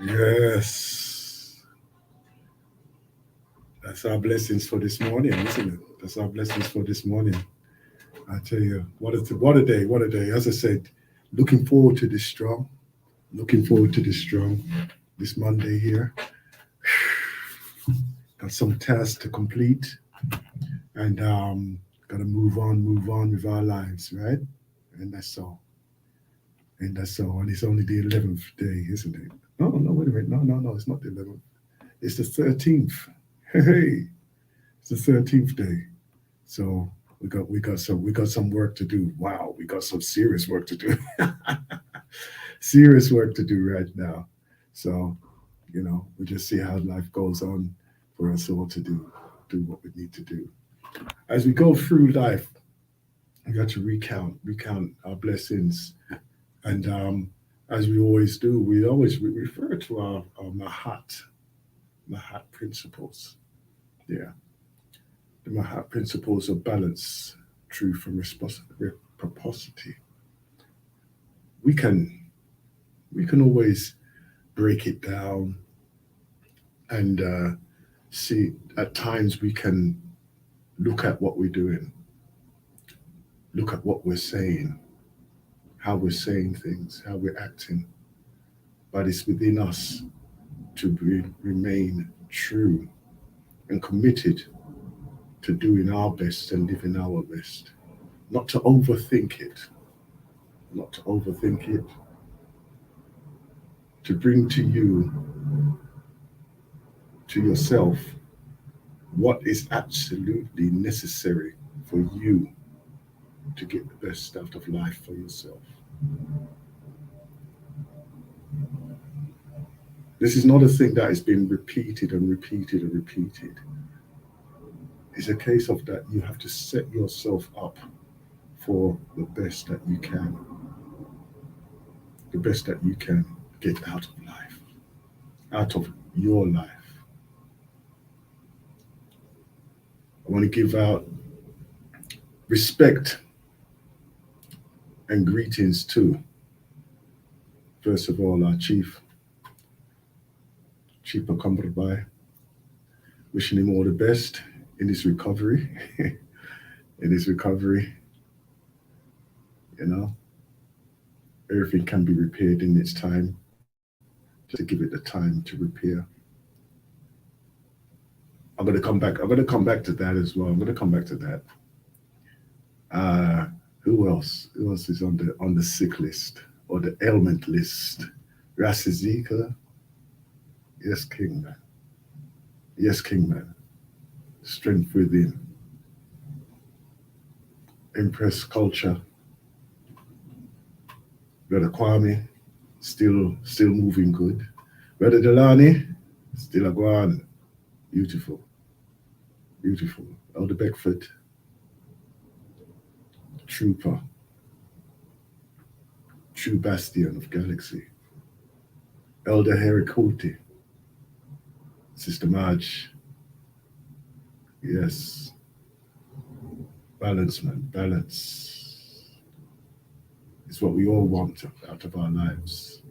Yes. That's our blessings for this morning, isn't it? That's our blessings for this morning. I tell you, what a day, what a day. As I said, looking forward to this strong. Looking forward to this strong. This Monday here. Got some tasks to complete and gotta move on with our lives, right? And that's all. And that's all. And it's only the 11th day, isn't it? Oh no, wait a minute. No, it's not the 11th. It's the 13th. Hey, it's the 13th day. So we got some work to do. Wow, we got some serious work to do. Serious work to do right now. So, we just see how life goes on for us all to do what we need to do. As we go through life, we got to recount our blessings. And as we always do, we always refer to our Mahat principles. Yeah, the Mahat principles of balance, truth, and reciprocity. We can we can always break it down and see. At times we can look at what we're doing, look at what we're saying, how we're saying things, how we're acting. But it's within us to remain true and committed to doing our best and living our best. Not to overthink it, not to overthink it, to bring to you, to yourself, what is absolutely necessary for you to get the best out of life for yourself. This is not a thing that is being repeated and repeated and repeated. It's a case of that you have to set yourself up for the best that you can, the best that you can get out of life, out of your life. I want to give out respect and greetings to, first of all, our Chief Akambarbai, wishing him all the best in his recovery. In his recovery, you know, everything can be repaired in its time. Just to give it the time to repair. I'm gonna come back. I'm gonna come back to that as well. I'm gonna come back to that. Who else? Who else is on the sick list or the ailment list? Ras Ezekiel. Yes, King man. Yes, King man. Strength within. Impress culture. Brother Kwame, still moving good. Brother Delani, still a go on. Beautiful. Beautiful. Elder Beckford, trooper, true bastion of galaxy. Elder Harry Cote, Sister Marge, yes. Balance, man, balance is what we all want out of our lives.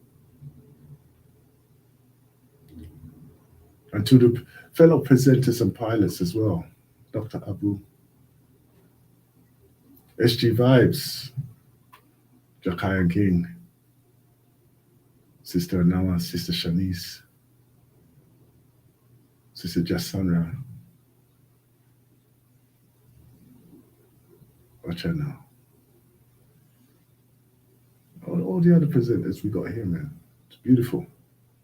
And to the fellow presenters and pilots as well, Dr. Abu, SG Vibes, Jakayan King, Sister Anawa, Sister Shanice, Sister Jasanra. Watch out now. All the other presenters we got here, man. It's beautiful.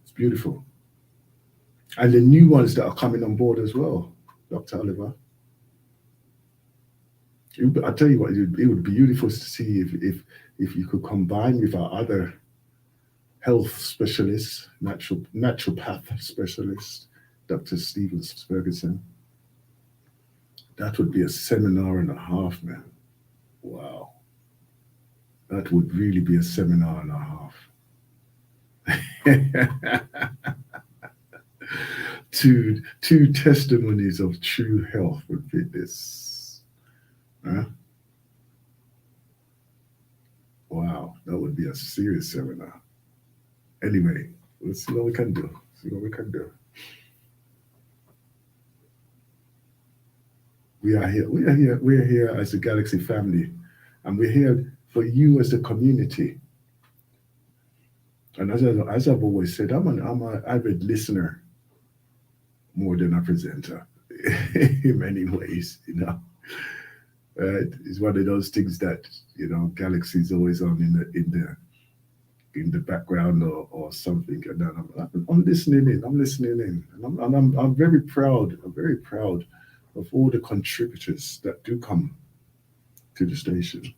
It's beautiful. And the new ones that are coming on board as well, Dr. Oliver. I tell you what, it would be beautiful to see if you could combine with our other health specialists, naturopath specialist, Dr. Stevens Ferguson. That would be a seminar and a half, man. Wow. That would really be a seminar and a half. Two testimonies of true health and fitness. Huh? Wow, that would be a serious seminar. Anyway, we'll see what we can do. See what we can do. We are here. We are here. We are here as the Galaxy family, and we're here for you as the community. And as I've always said, I'm an avid listener more than a presenter in many ways. Right? It's one of those things that Galaxy is always on in the background or something, and then I'm listening in. I'm listening in, and I'm very proud. I'm very proud of all the contributors that do come to the station.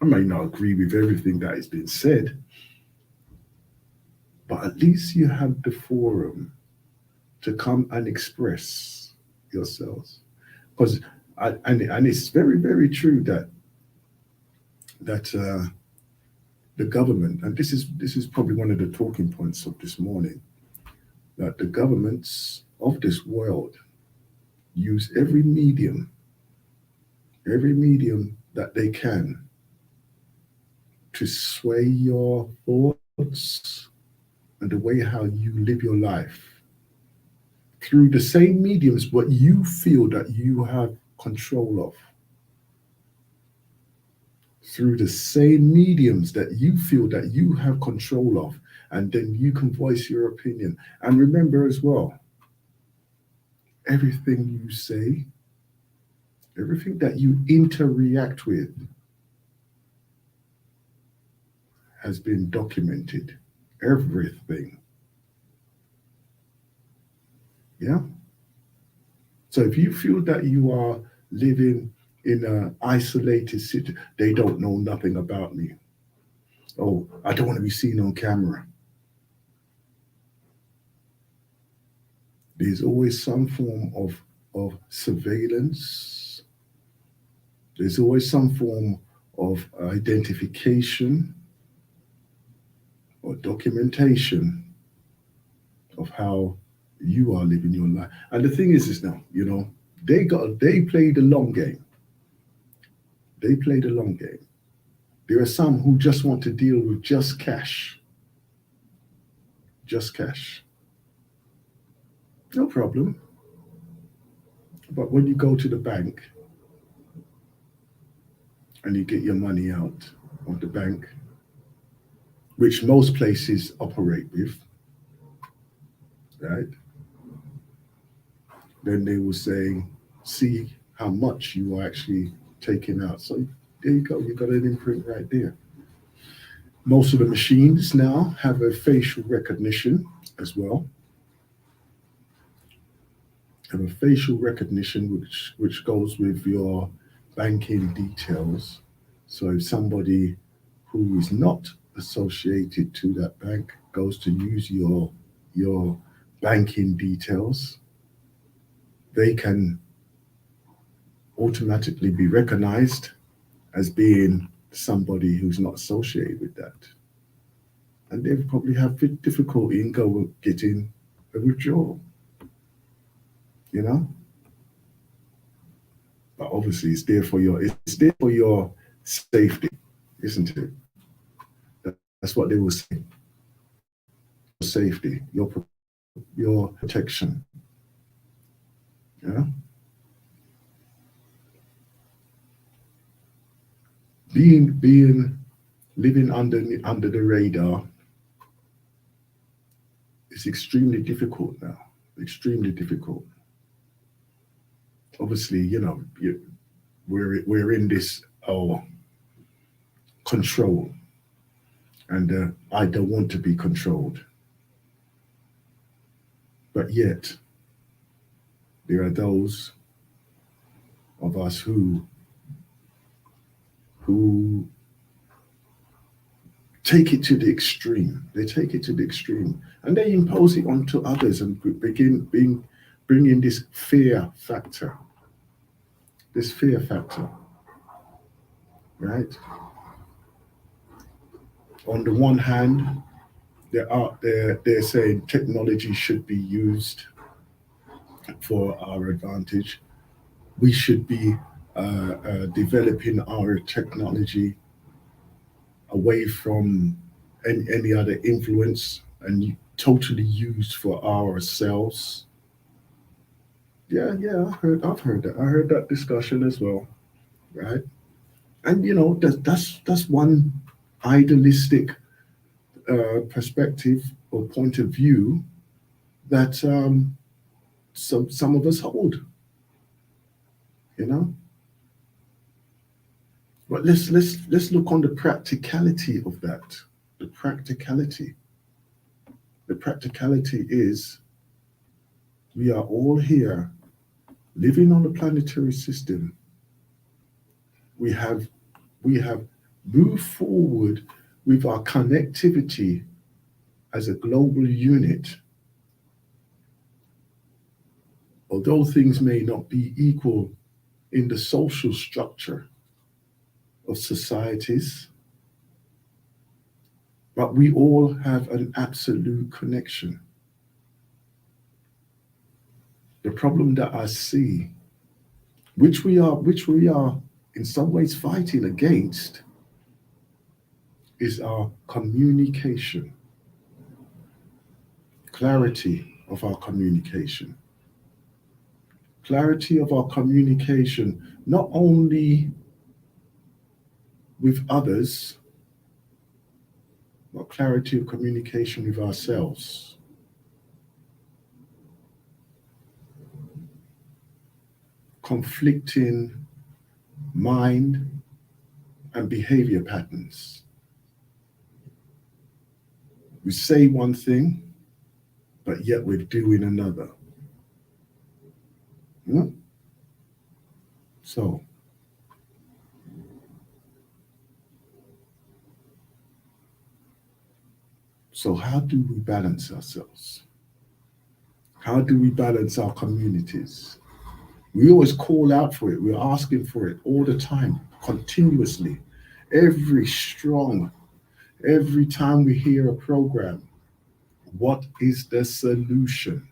I may not agree with everything that has been said, but at least you have the forum to come and express yourselves. Because and it's very true that the government, and this is probably one of the talking points of this morning, that the governments of this world use every medium that they can to sway your thoughts and the way how you live your life through the same mediums what you feel that you have control of, through the same mediums that you feel that you have control of, and then you can voice your opinion. And remember as well, everything you say, everything that you interact with has been documented. Everything. Yeah. So if you feel that you are living in an isolated city, they don't know nothing about me. Oh, I don't want to be seen on camera. There's always some form of surveillance. There's always some form of identification or documentation of how you are living your life. And the thing is now, they play the long game. They play the long game. There are some who just want to deal with just cash. Just cash. No problem. But when you go to the bank and you get your money out of the bank, which most places operate with, right? Then they will say, see how much you are actually taking out. So there you go, you got an imprint right there. Most of the machines now have a facial recognition as well. Have a facial recognition which goes with your banking details. So if somebody who is not associated to that bank goes to use your banking details, they can automatically be recognized as being somebody who's not associated with that. And they probably have difficulty in getting a withdrawal, But obviously it's there for your safety, isn't it? That's what they will say. Safety, your protection. Yeah. Living under the radar is extremely difficult now. Extremely difficult. Obviously, we're in this control, and I don't want to be controlled. But yet, there are those of us who take it to the extreme. They take it to the extreme, and they impose it onto others and begin bringing this fear factor. This fear factor, right? On the one hand, they're saying technology should be used for our advantage. We should be developing our technology away from any other influence and totally used for ourselves. Yeah, I've heard that. I heard that discussion as well, right? And that's one idealistic perspective or point of view that some of us hold, you know. But let's look on the practicality of that. The practicality. The practicality is we are all here living on the planetary system. We have we have moved forward with our connectivity as a global unit, although things may not be equal in the social structure of societies, but we all have an absolute connection. The problem that I see, which we are in some ways fighting against, is our communication, clarity of our communication. Clarity of our communication, not only with others, but clarity of communication with ourselves. Conflicting mind and behavior patterns. We say one thing, but yet we're doing another. Hmm? So, so how do we balance ourselves? How do we balance our communities? We always call out for it. We're asking for it all the time, continuously. Every strong, every time we hear a program, what is the solution?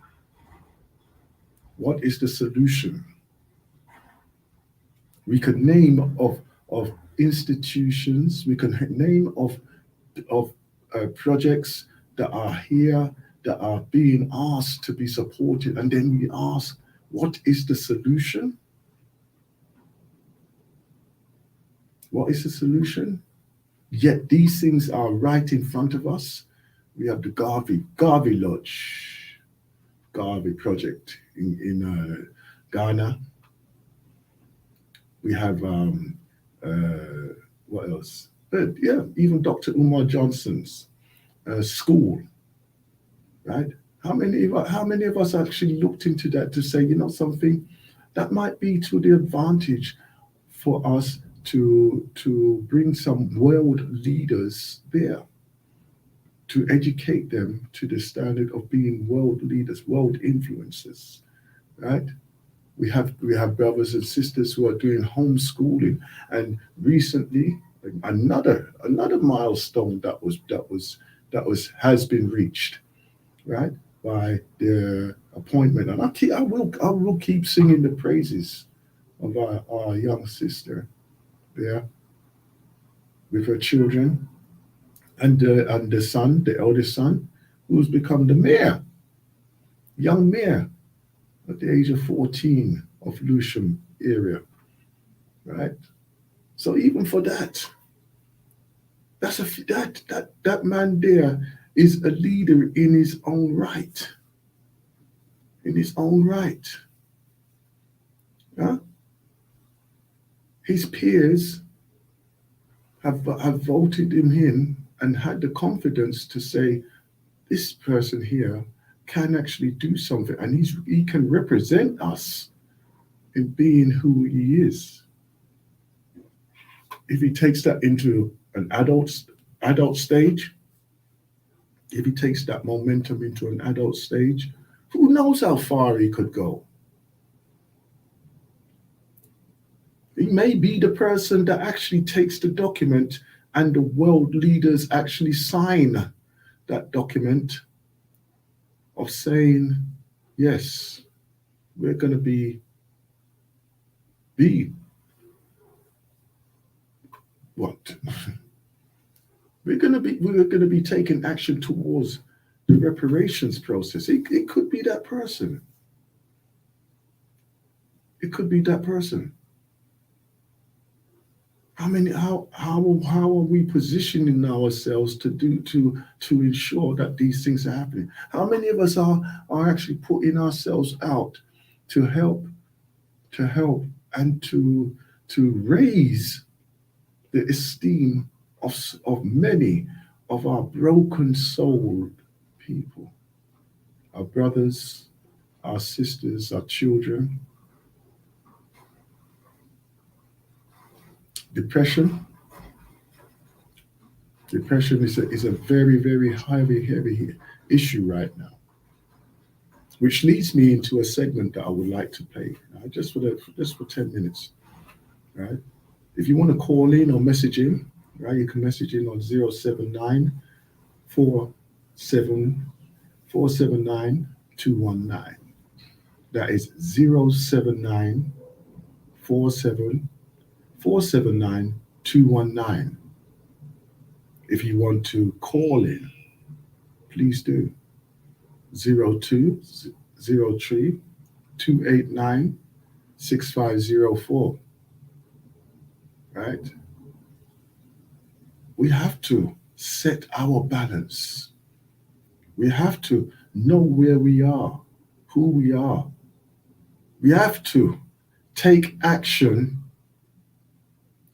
What is the solution? We could name of institutions, we can name of projects that are here, that are being asked to be supported, and then we ask, what is the solution? What is the solution? Yet these things are right in front of us. We have the Garvey Lodge, Garvey project in Ghana. We have what else? But yeah, even Dr. Umar Johnson's school, right? How many of us actually looked into that to say, something that might be to the advantage for us to bring some world leaders there, to educate them to the standard of being world leaders, world influencers, right? We have brothers and sisters who are doing homeschooling, and recently another milestone that was has been reached, right, by their appointment. And I will keep singing the praises of our young sister there with her children, and the son, the eldest son, who's become the mayor, young mayor at the age of 14 of Lewisham area, right? So even for that, that man there is a leader in his own right. In his own right. Huh? His peers have voted him in and had the confidence to say, this person here can actually do something, and he can represent us in being who he is. If he takes that into an adult stage, if he takes that momentum into an adult stage, who knows how far he could go? He may be the person that actually takes the document and the world leaders actually sign that document of saying, yes, we're going to be what? we're gonna be taking action towards the reparations process. It could be that person. It could be that person. How are we positioning ourselves to ensure that these things are happening? How many of us are actually putting ourselves out to help and to raise the esteem of many of our broken souled people, our brothers, our sisters, our children? Depression. Depression is a very, very heavy issue right now, which leads me into a segment that I would like to play, just for 10 minutes, right? If you want to call in or message in, right, you can message in on 079 479 219. That is 079 479 219. If you want to call in, please do. 0203 289 6504. Right? We have to set our balance. We have to know where we are, who we are. We have to take action.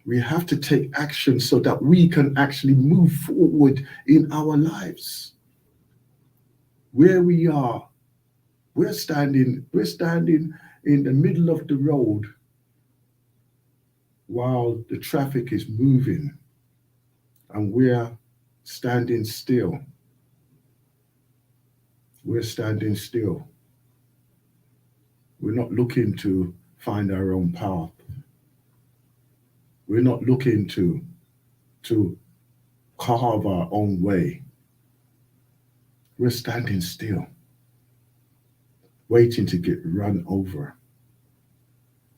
We have to take action so that we can actually move forward in our lives. Where we are, we're standing in the middle of the road while the traffic is moving, and we're standing still. We're standing still. We're not looking to find our own path. We're not looking to carve our own way. We're standing still, waiting to get run over.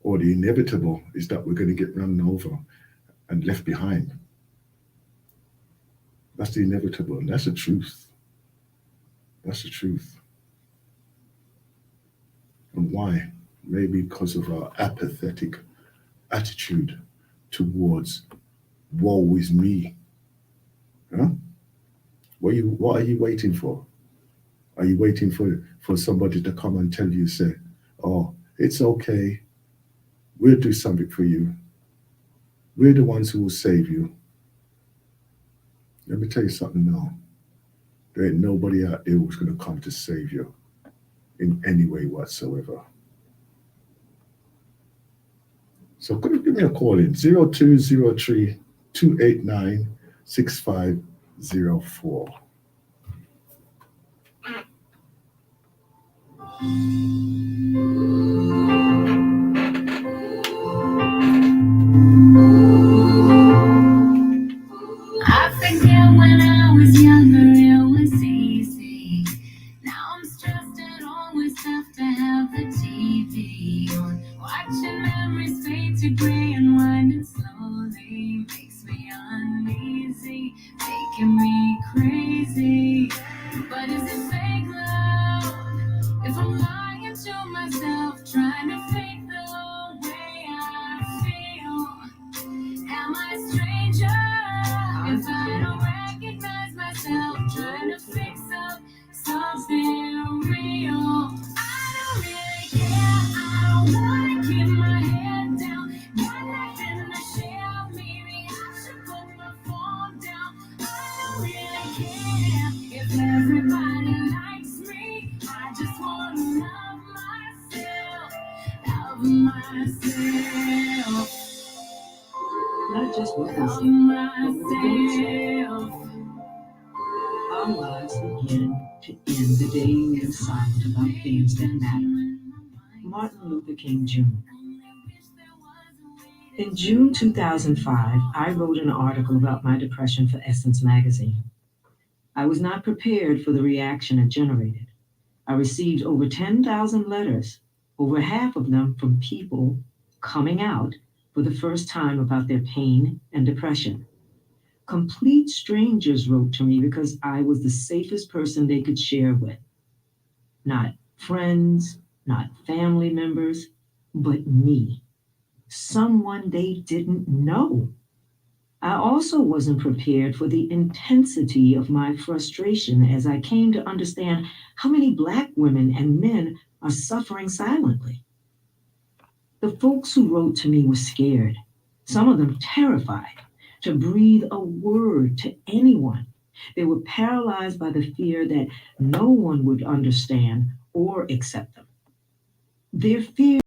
Or the inevitable is that we're going to get run over and left behind. That's the inevitable, and that's the truth. That's the truth. And why? Maybe because of our apathetic attitude towards woe is me. Huh? What are you waiting for? Are you waiting for somebody to come and tell you, say, oh, it's okay, we'll do something for you. We're the ones who will save you. Let me tell you something now. There ain't nobody out there who's going to come to save you in any way whatsoever. So give me a call in 0203 289 6504. I forget when I was younger, it was easy. Now I'm stressed and always have to have the TV on. Watching memories fade to gray and winding slowly makes me uneasy, making me crazy. But is it fake love? If I'm lying to myself, trying to fake the way I feel, am I a stranger? If I don't recognize myself, trying to fix up something real. I don't really care, I don't wanna keep my head down. Got nothing to share, maybe I should put my phone down. I don't really care if everybody likes me. I just wanna love myself. Not just what we Love say, but what we don't say. myself. Our lives begin to end the day we are silent about things that matter. Martin Luther King Jr. In June 2005, I wrote an article about my depression for Essence magazine. I was not prepared for the reaction it generated. I received over 10,000 letters, over half of them from people coming out for the first time about their pain and depression. Complete strangers wrote to me because I was the safest person they could share with. Not friends, not family members, but me. Someone they didn't know. I also wasn't prepared for the intensity of my frustration as I came to understand how many Black women and men are suffering silently. The folks who wrote to me were scared, some of them terrified, to breathe a word to anyone. They were paralyzed by the fear that no one would understand or accept them. Their fear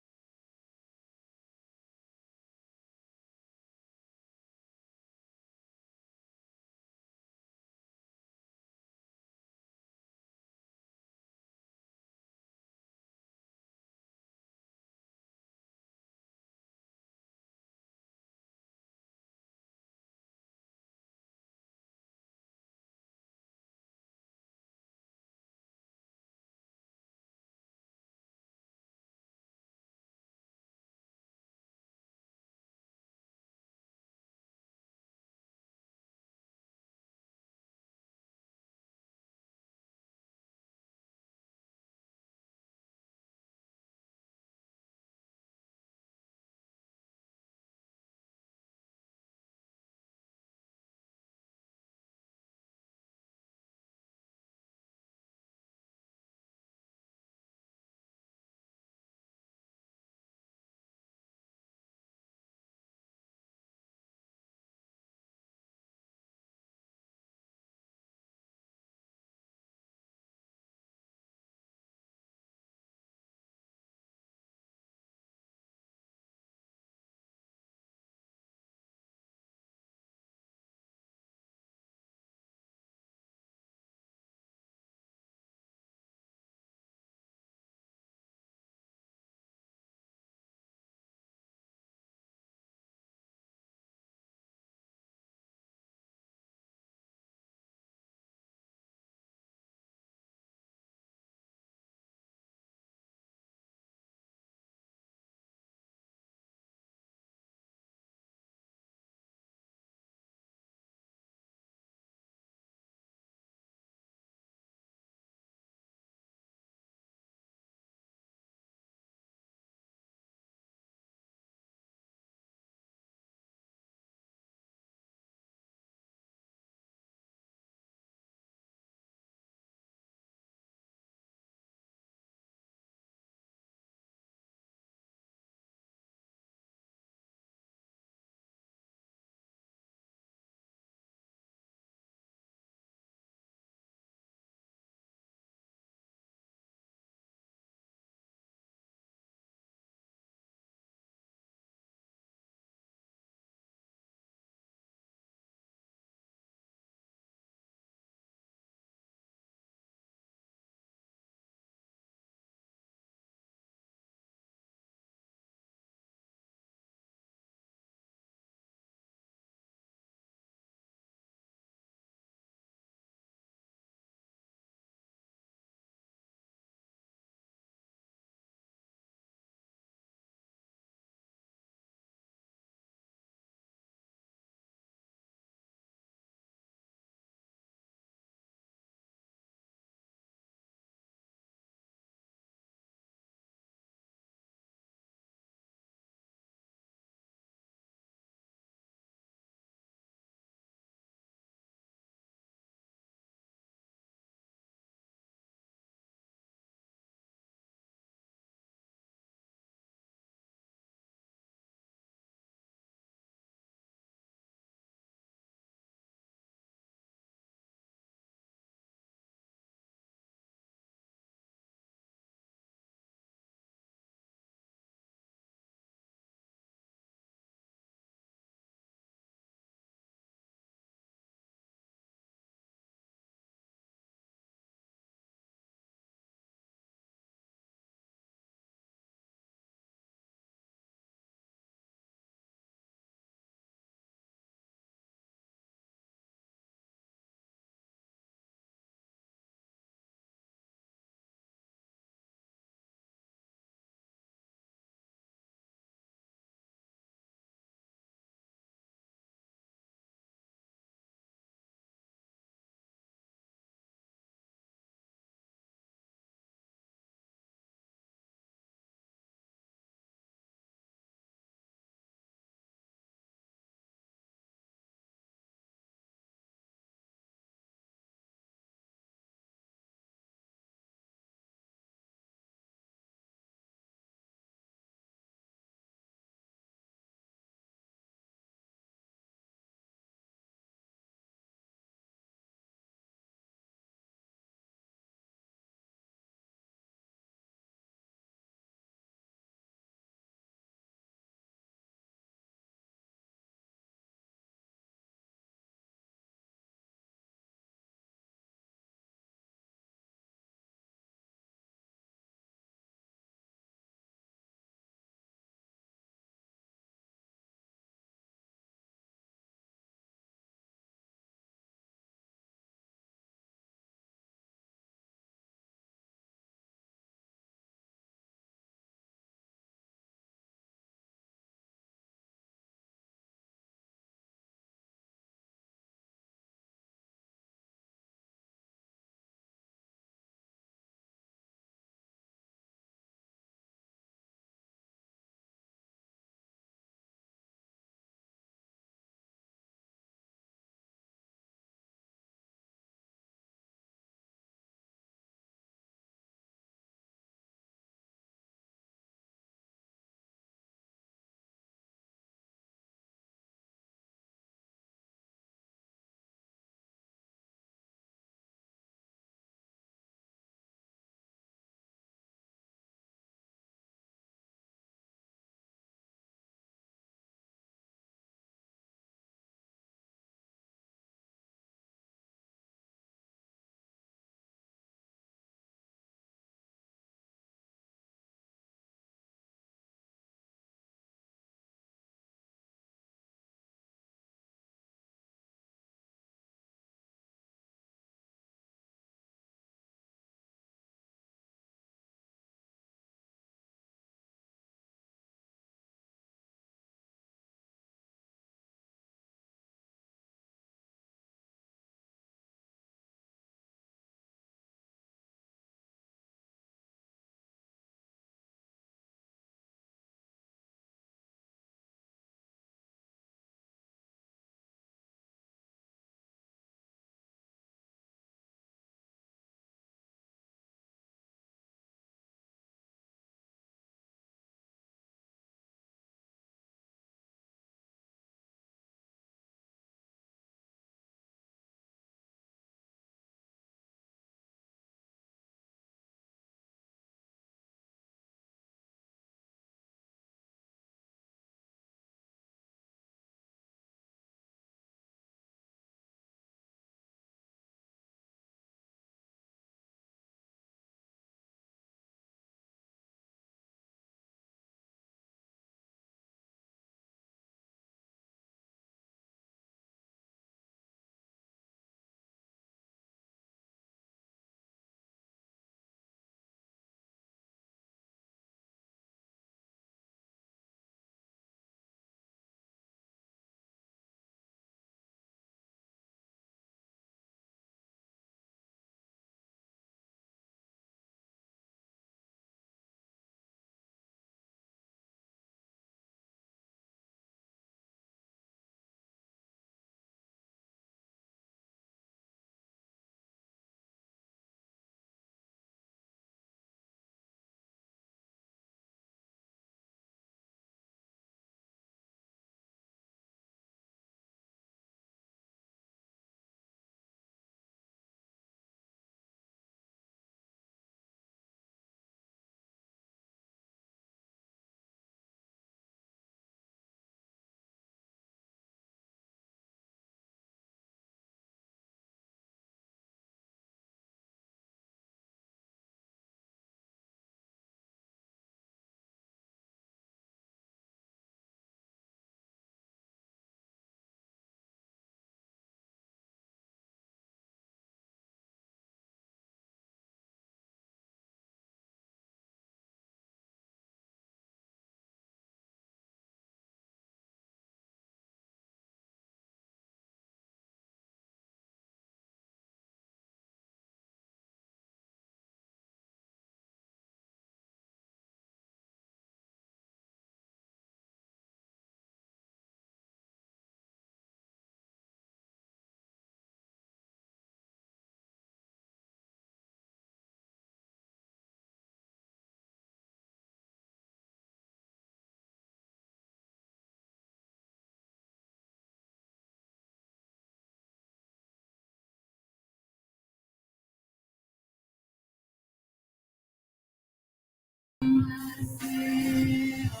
myself.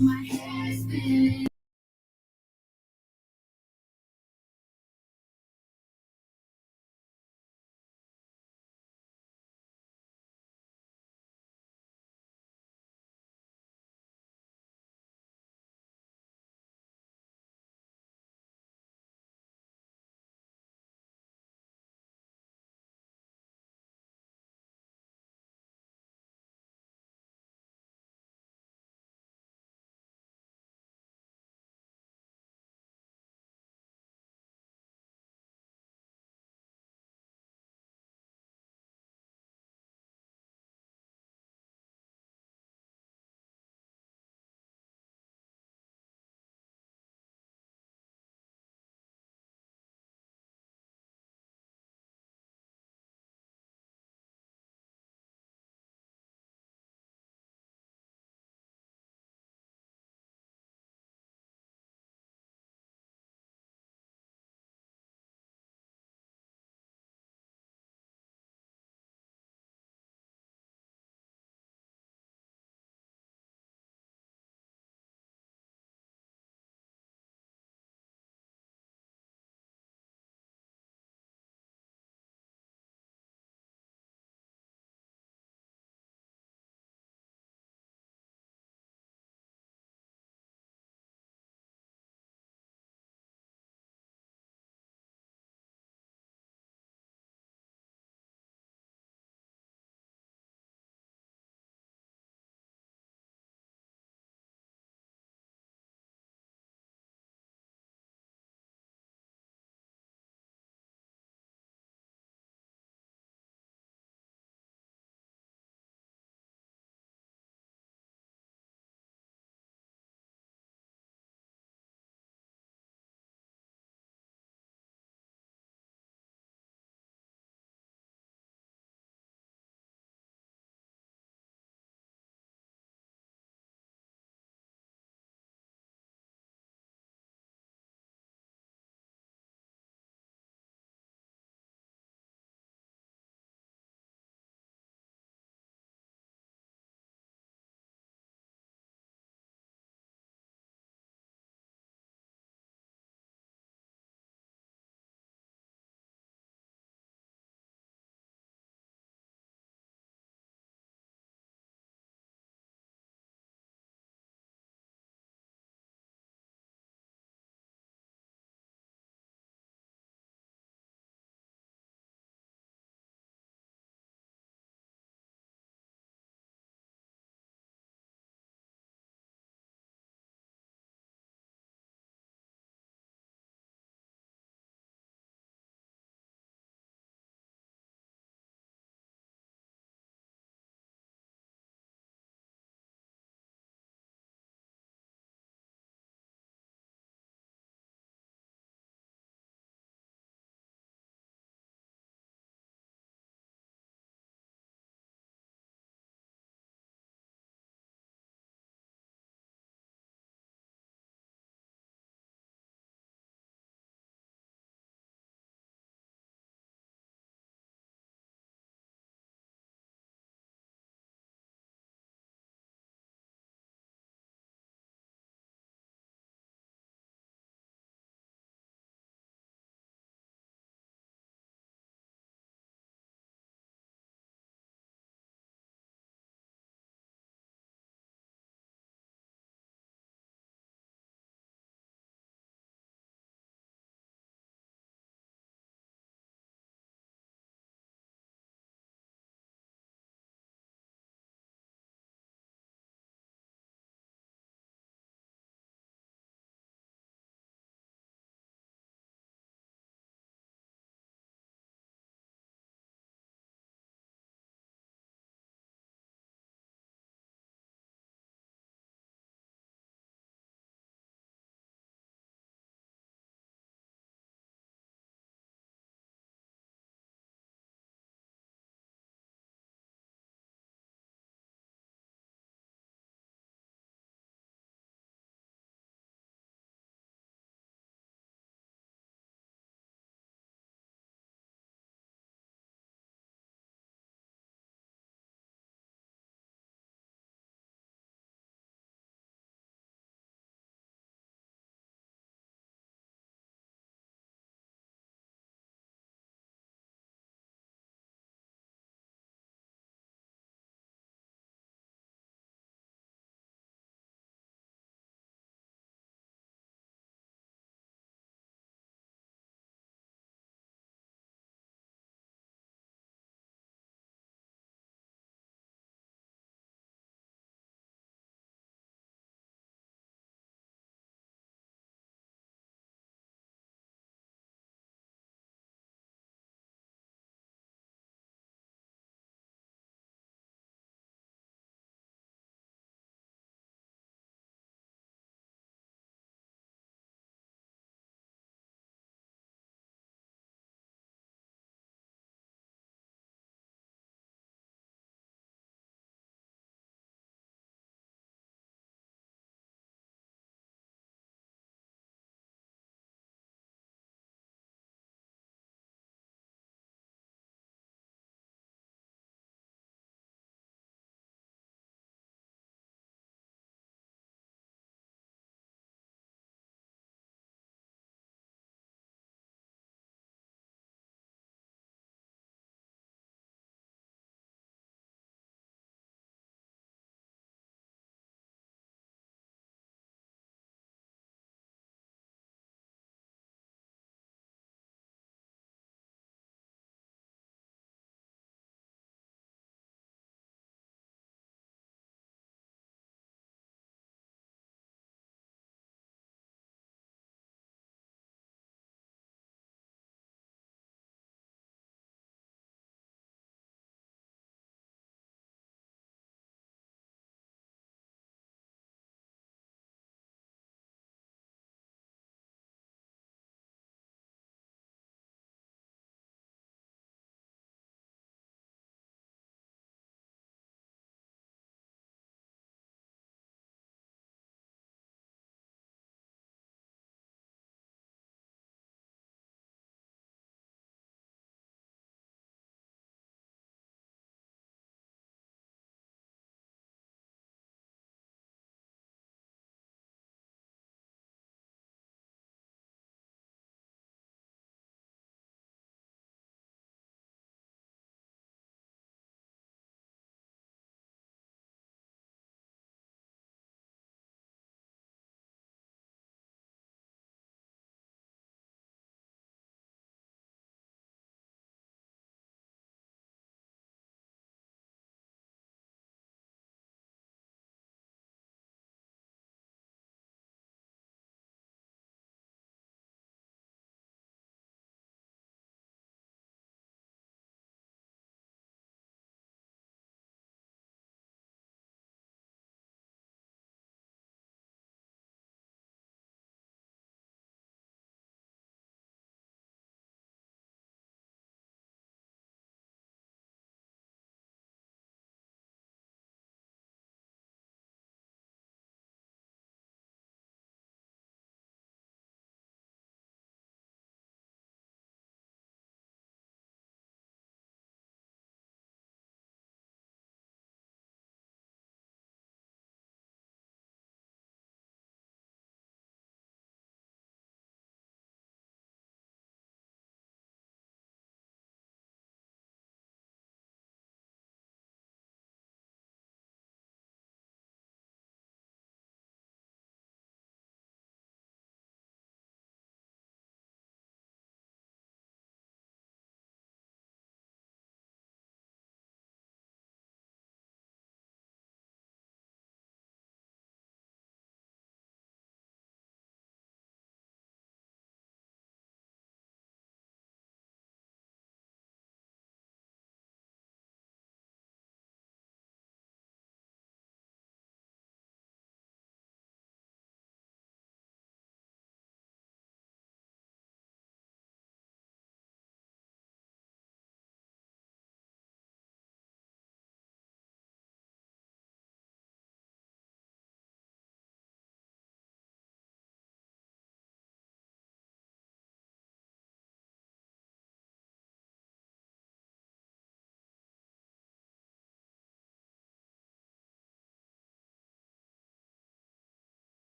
My head's spinning.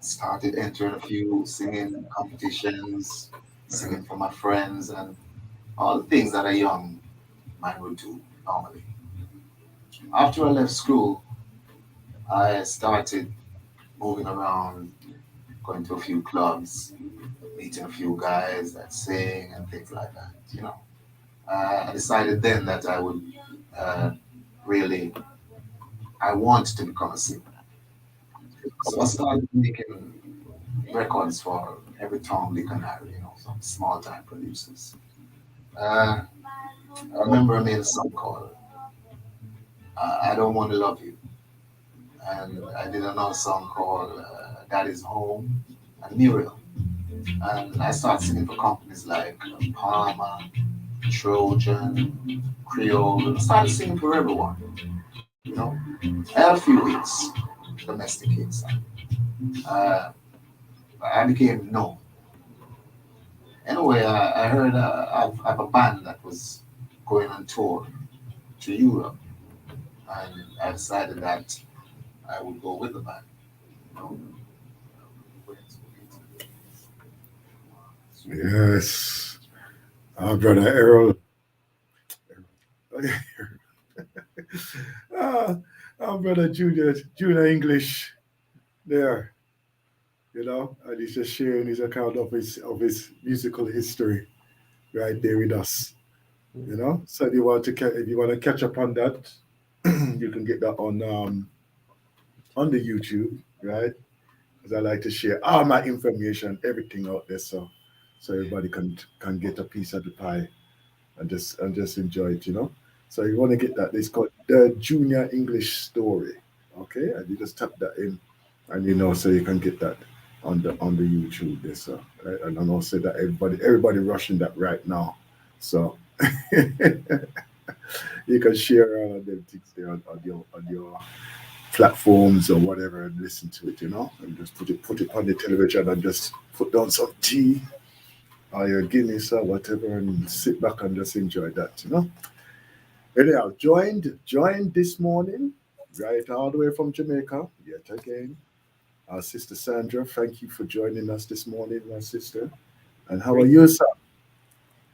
started entering a few singing competitions, singing for my friends, and all the things that a young man would do normally. After I left school, I started moving around, going to a few clubs, meeting a few guys that sing and things like that. I decided then that I would uh, really, I want to become a singer. So I started making records for every Tom, Dick, and Harry, some small time producers. Uh, I remember I made a song called I Don't Want to Love You. And I did another song called Daddy's Home and Muriel. And I started singing for companies like Palmer, Trojan, Creole. I started singing for everyone, Every few weeks, domestic hits. Uh, I became known. Anyway, I heard I have a band that was going on tour to Europe, and I decided that I would go with the band. You know. Yes. Our brother Errol. Ah, our brother Junior English there, and he's just sharing his account of his musical history right there with us. So if you want to catch up on that, you can get that on the YouTube, right? Because I like to share all my information, everything out there, so everybody can get a piece of the pie and just enjoy it. So you want to get that? It's called the Junior English Story. Okay, and you just tap that in, and so you can get that on the YouTube there. So right? And I know say that everybody rushing that right now. So you can share all of them things there on your platforms or whatever and listen to it, and just put it on the television and just put down some tea or your Guinness or whatever and sit back and just enjoy that. Anyhow, joined this morning, right all the way from Jamaica, yet again. Our sister Sandra, thank you for joining us this morning, my sister. And how are you, sir?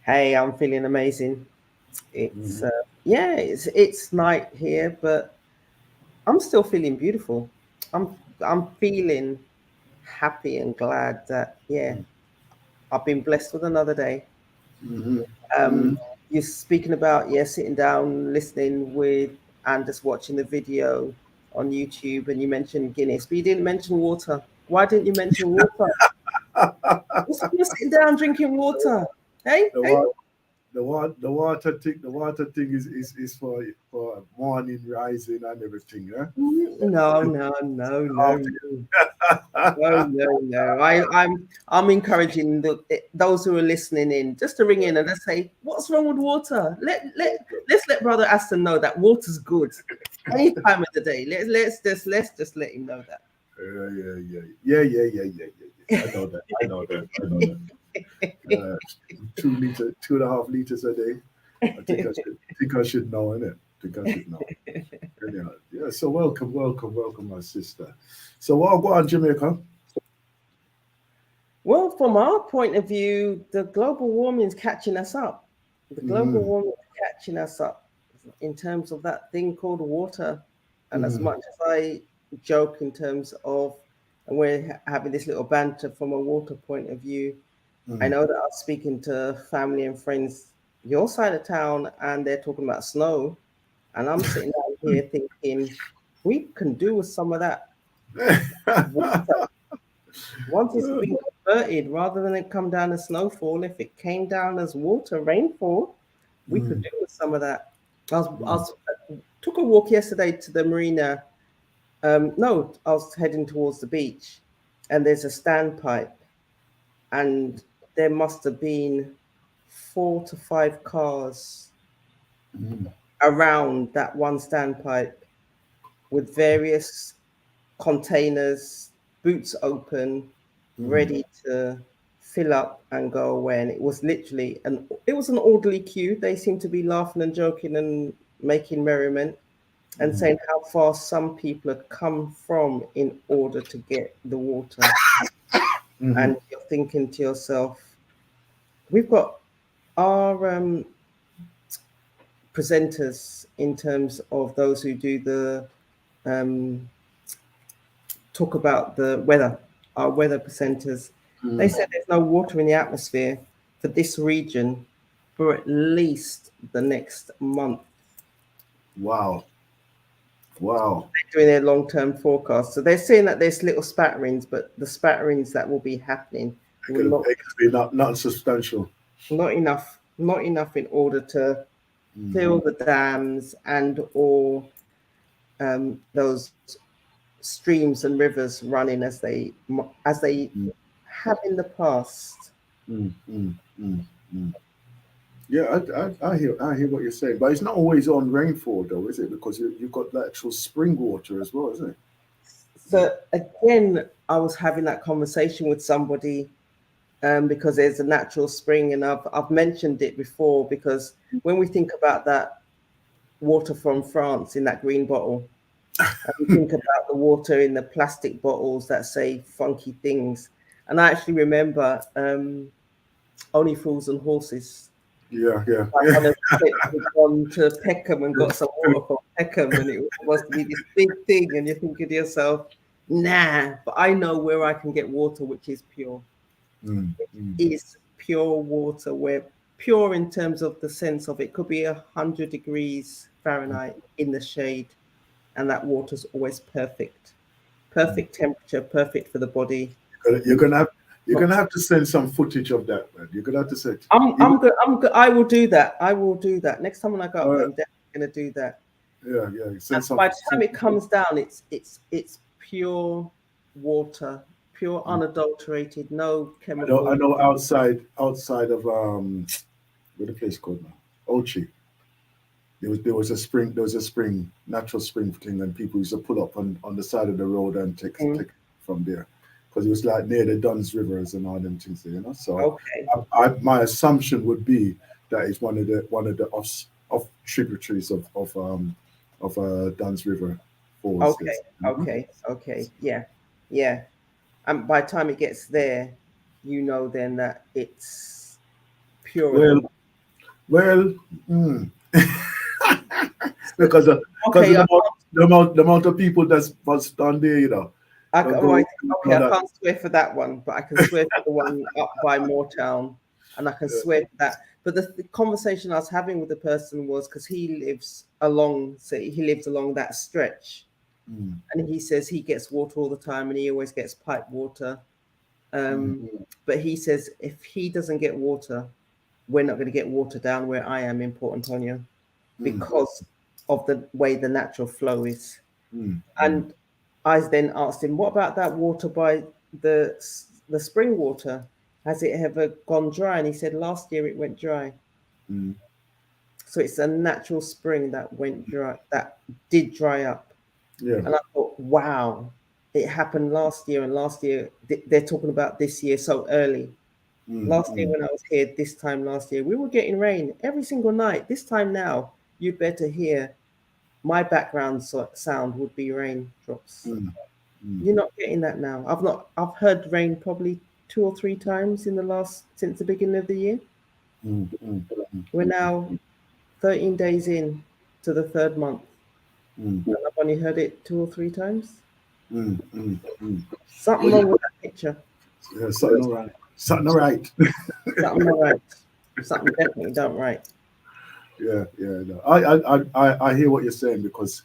Hey, I'm feeling amazing. It's Mhm. yeah, it's night here, but I'm still feeling beautiful. I'm feeling happy and glad that I've been blessed with another day. Mhm. Um, Mhm. you're speaking about sitting down, listening with, and just watching the video on YouTube, and you mentioned Guinness, but you didn't mention water. Why didn't you mention water? You're sitting down drinking water. Hey, the hey. water, the water thing is for morning rising and everything, yeah. No, no, no, no, no. No, no, no. I'm encouraging those who are listening in just to ring in and just say, "What's wrong with water?" Let's let Brother Aston know that water's good any time of the day. Let's just let him know that. Yeah. I know that. Uh, 2.5 liters a day. I think I should know, innit? I should know. Anyhow, yeah. So welcome, my sister. So what go on Jamaica? Well, from our point of view, the global warming is catching us up. The global Mm, warming is catching us up in terms of that thing called water. And as mm, much as I joke in terms of, and we're having this little banter from a water point of view, I mm. know that I was speaking to family and friends your side of town, and they're talking about snow, and I'm sitting down here thinking we can do with some of that water once it's been converted, rather than it come down as snowfall. If it came down as water, rainfall, we could Mm, do with some of that. I was took a walk yesterday to the marina. No, I was heading towards the beach, and there's a standpipe, and there must have been 4 to 5 cars mm, around that one standpipe with various containers, boots open, mm, ready to fill up and go away. And it was literally an orderly queue. They seemed to be laughing and joking and making merriment. and saying how far some people had come from in order to get the water. Mhm. And you're thinking to yourself, we've got our presenters in terms of those who do the talk about the weather, our weather presenters. They said there's no water in the atmosphere for this region for at least the next month. Wow. Wow. They're doing their long-term forecast. So they're saying that there's little spatterings, but the spatterings that will be happening will not, It could be not substantial. not enough in order to fill the dams and or those streams and rivers running as they have in the past. Yeah, I hear what you're saying, but it's not always on rainfall though, is it? Because you've got the actual spring water as well, isn't it? So again, I was having that conversation with somebody because there's a natural spring, and I've mentioned it before, because when we think about that water from France in that green bottle, and we think about the water in the plastic bottles that say funky things, and I actually remember Only Fools and Horses. Yeah. One of the kids had gone to Peckham and got some water from Peckham, and it was supposed to be this big thing, and you're thinking to yourself, nah, but I know where I can get water which is pure. Is pure water, where pure in terms of the sense of it could be 100 degrees Fahrenheit in the shade, and that water's always perfect temperature, perfect for the body. You're gonna have to send some footage of that, man. You're gonna have to send. I'm good. I will do that. Next time when I go up there, I'm definitely gonna do that. Yeah. Send And by the time it comes down, it's pure water, pure unadulterated, no chemical. I know outside of what the place called now? Ochi. There was a spring, natural spring thing, and people used to pull up on the side of the road and take from there, because it was like near the Duns Rivers and all them things there, you know. So my assumption would be that it's one of the off tributaries of Duns River falls. Okay, yeah. And by the time it gets there, you know then that it's pure. Well, because the amount of people that's down there, you know. I can't swear for that one, but I can swear for the one up by Moortown, and I can swear for that. But the conversation I was having with the person was because he lives along that stretch, and he says he gets water all the time, and he always gets piped water. But he says if he doesn't get water, we're not going to get water down where I am in Port Antonio, because of the way the natural flow is. And I then asked him, what about that water by the spring water? Has it ever gone dry? And he said last year it went dry. So it's a natural spring that went dry, that did dry up. Yeah. And I thought, wow, it happened last year, and last year they're talking about this year so early. Last year when I was here, this time last year, we were getting rain every single night. This time now, you'd better hear my background sound would be raindrops. You're not getting that now. I've heard rain probably 2 or 3 times since the beginning of the year. We're now 13 days in to the 3rd month. And I've only heard it 2 or 3 times. Something wrong with that picture. Yeah, something all right. Something all right. Something all right. Something definitely done right. Yeah. No. I hear what you're saying, because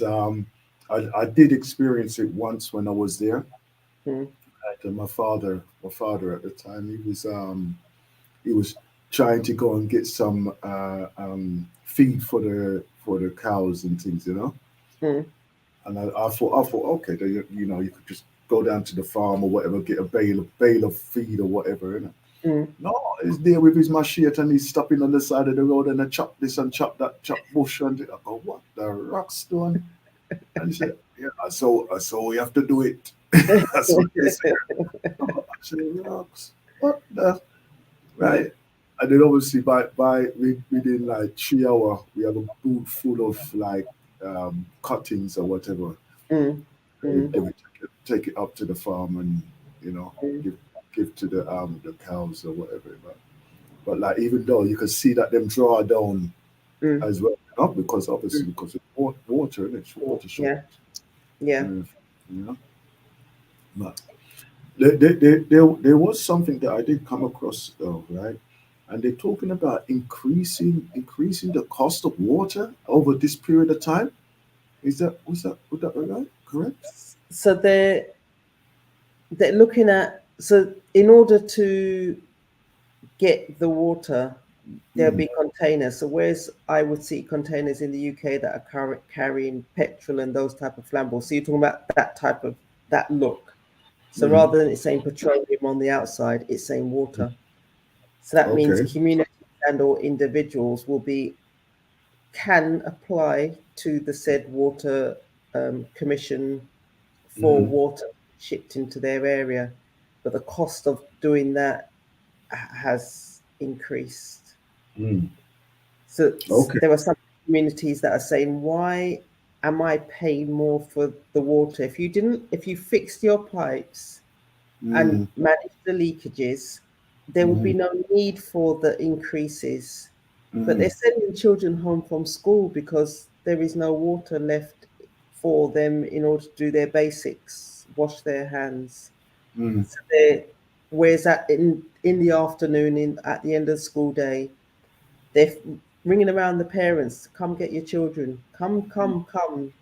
I did experience it once when I was there. My father at the time, he was trying to go and get some feed for the cows and things, you know. And I thought, okay, you know, you could just go down to the farm or whatever, get a bale of feed or whatever, you know. No, he's there with his machete and he's stopping on the side of the road and I chop this and chop that, chop bush, and I go, what the rock's doing? And he said, yeah, so we have to do it. That's what they said. I said, rocks, what the, right? And then obviously by within like 3 hours, we have a boot full of like cuttings or whatever. Mm, mm, They would take it up to the farm and mm, give to the cows or whatever. But like even though you can see that them draw down mm, as well, not because obviously mm. because of water and it's water short. Yeah, yeah. You know, but there was something that I did come across though, right? And they're talking about increasing the cost of water over this period of time. Would that be right? Correct? So they're looking at, so in order to get the water, there'll be containers. So whereas I would see containers in the UK that are carrying petrol and those type of flammables. So you're talking about that type of that look. So Mhm. rather than it saying petroleum on the outside, it's saying water. So that means Okay. communities and or individuals can apply to the said water commission for Mhm. water shipped into their area, but the cost of doing that has increased. Mm. So Okay. there are some communities that are saying, why am I paying more for the water? If you fixed your pipes and Mm. managed the leakages, there would be Mhm. no need for the increases. But they're Mhm. sending children home from school because there is no water left for them in order to do their basics, wash their hands. Mm. So whereas that in the afternoon, at the end of the school day, they're ringing around the parents, come get your children, come,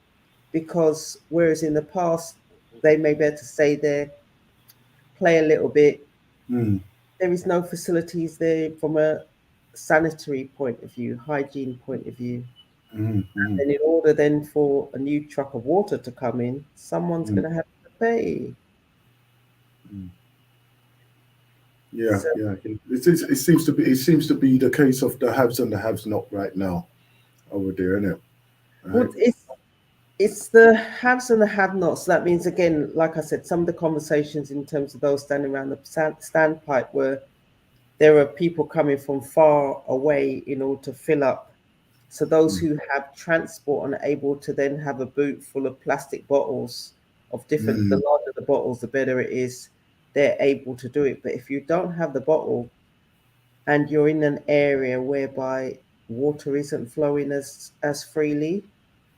because whereas in the past they may be able to stay there, play a little bit. Mm. There is no facilities there from a sanitary point of view, hygiene point of view. Mhm. Mhm. And in order then for a new truck of water to come in, someone's Mm. going to have to pay. Mm. Yeah, So yeah. It seems to be the case of the haves and the haves not right now over there, isn't it? well, Right. it's the haves and the have-nots. That means again, like I said, some of the conversations in terms of those standing around the standpipe were there are people coming from far away in order to fill up. So those Mm. who have transport and are able to then have a boot full of plastic bottles of different, the Mm. larger the bottles, the better it is. They're able to do it. But if you don't have the bottle and you're in an area whereby water isn't flowing as freely,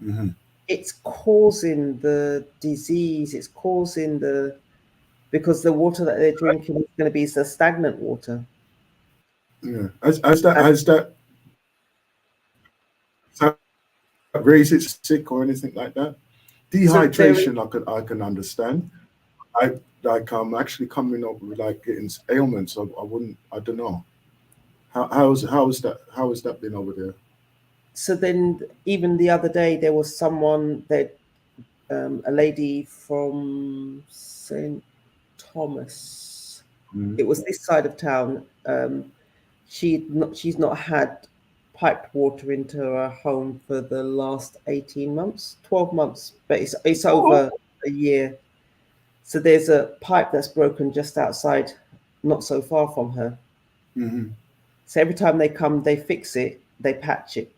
Mhm. it's causing the disease. It's causing because the water that they're drinking is going to be the stagnant water. Yeah. Has And that raised it sick or anything like that? so there is Dehydration, I can understand. I'm actually coming up with like getting ailments. I don't know. How has that been over there? so then even the other day there was someone that a lady from St. Thomas. Mm. It was this side of town. She's not had piped water into her home for the last 18 months, 12 months, but it's over a year. So there's a pipe that's broken just outside, not so far from her. Hmm. So every time they come, they fix it, they patch it,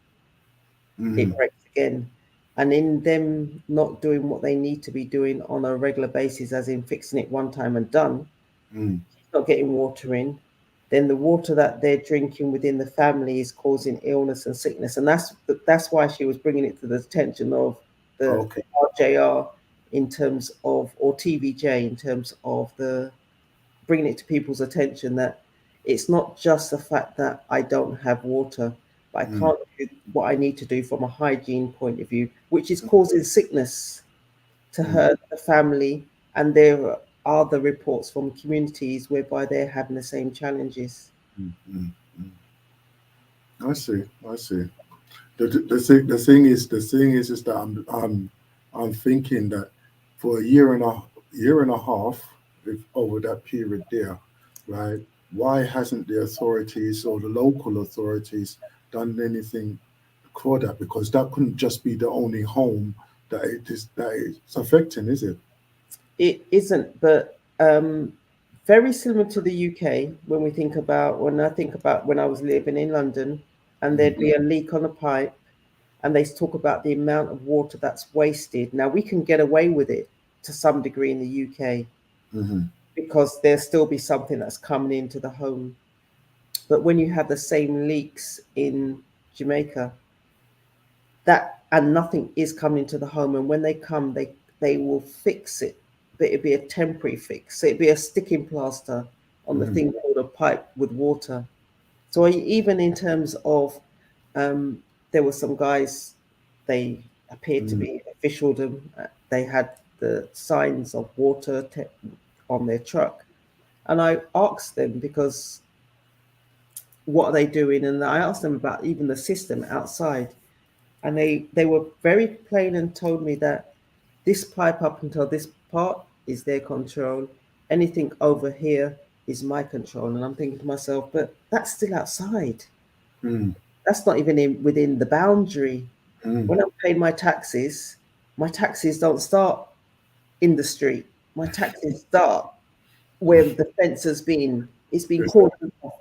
it Hmm. breaks again. And in them not doing what they need to be doing on a regular basis, as in fixing it one time and done, Mm. not getting water in, then the water that they're drinking within the family is causing illness and sickness. And that's why she was bringing it to the attention of the Okay. RJR in terms of, or TVJ in terms of the bringing it to people's attention that it's not just the fact that I don't have water, but I Mm. can't do what I need to do from a hygiene point of view, which is causing sickness to Mm. her, the family, and there are the reports from communities whereby they're having the same challenges. Mm. Mm. Mm. I see. I see. The thing is that I'm thinking that for a year and a half, if over that period there, right? Why hasn't the authorities or the local authorities done anything for that? Because that couldn't just be the only home that it's affecting, is it? It isn't, but very similar to the UK when I think about when I was living in London and there'd Mm. be a leak on a pipe and they talk about the amount of water that's wasted. Now we can get away with it to some degree in the UK Mm-hmm. because there'll still be something that's coming into the home. But when you have the same leaks in Jamaica, that and nothing is coming to the home, and when they come, they will fix it, but it'd be a temporary fix. So it'd be a sticking plaster on the Mhm. thing called a pipe with water. So even in terms of, there were some guys, they appeared to be officialdom. They had the signs of water on their truck, and I asked them because what are they doing, and I asked them about even the system outside, and they were very plain and told me that this pipe up until this part is their control. Anything over here is my control. And I'm thinking to myself, but that's still outside. Mm. That's not even within the boundary. Mm. When I'm paying my taxes don't start in the street. My taxes start where the fence has been. It's been cordoned off.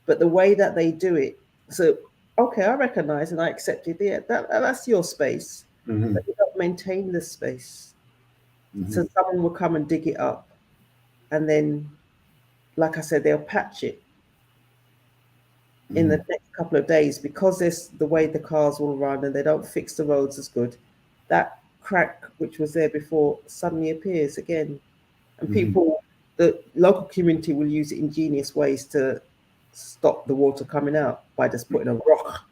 But the way that they do it, so okay, I recognize and I accept it. Yeah, that's your space, Mhm. but you don't maintain the space. Mhm. So someone will come and dig it up, and then, like I said, they'll patch it in the next couple of days because there's the way the cars will run and they don't fix the roads as good. That crack which was there before suddenly appears again, and people, the local community, will use ingenious ways to stop the water coming out by just putting a rock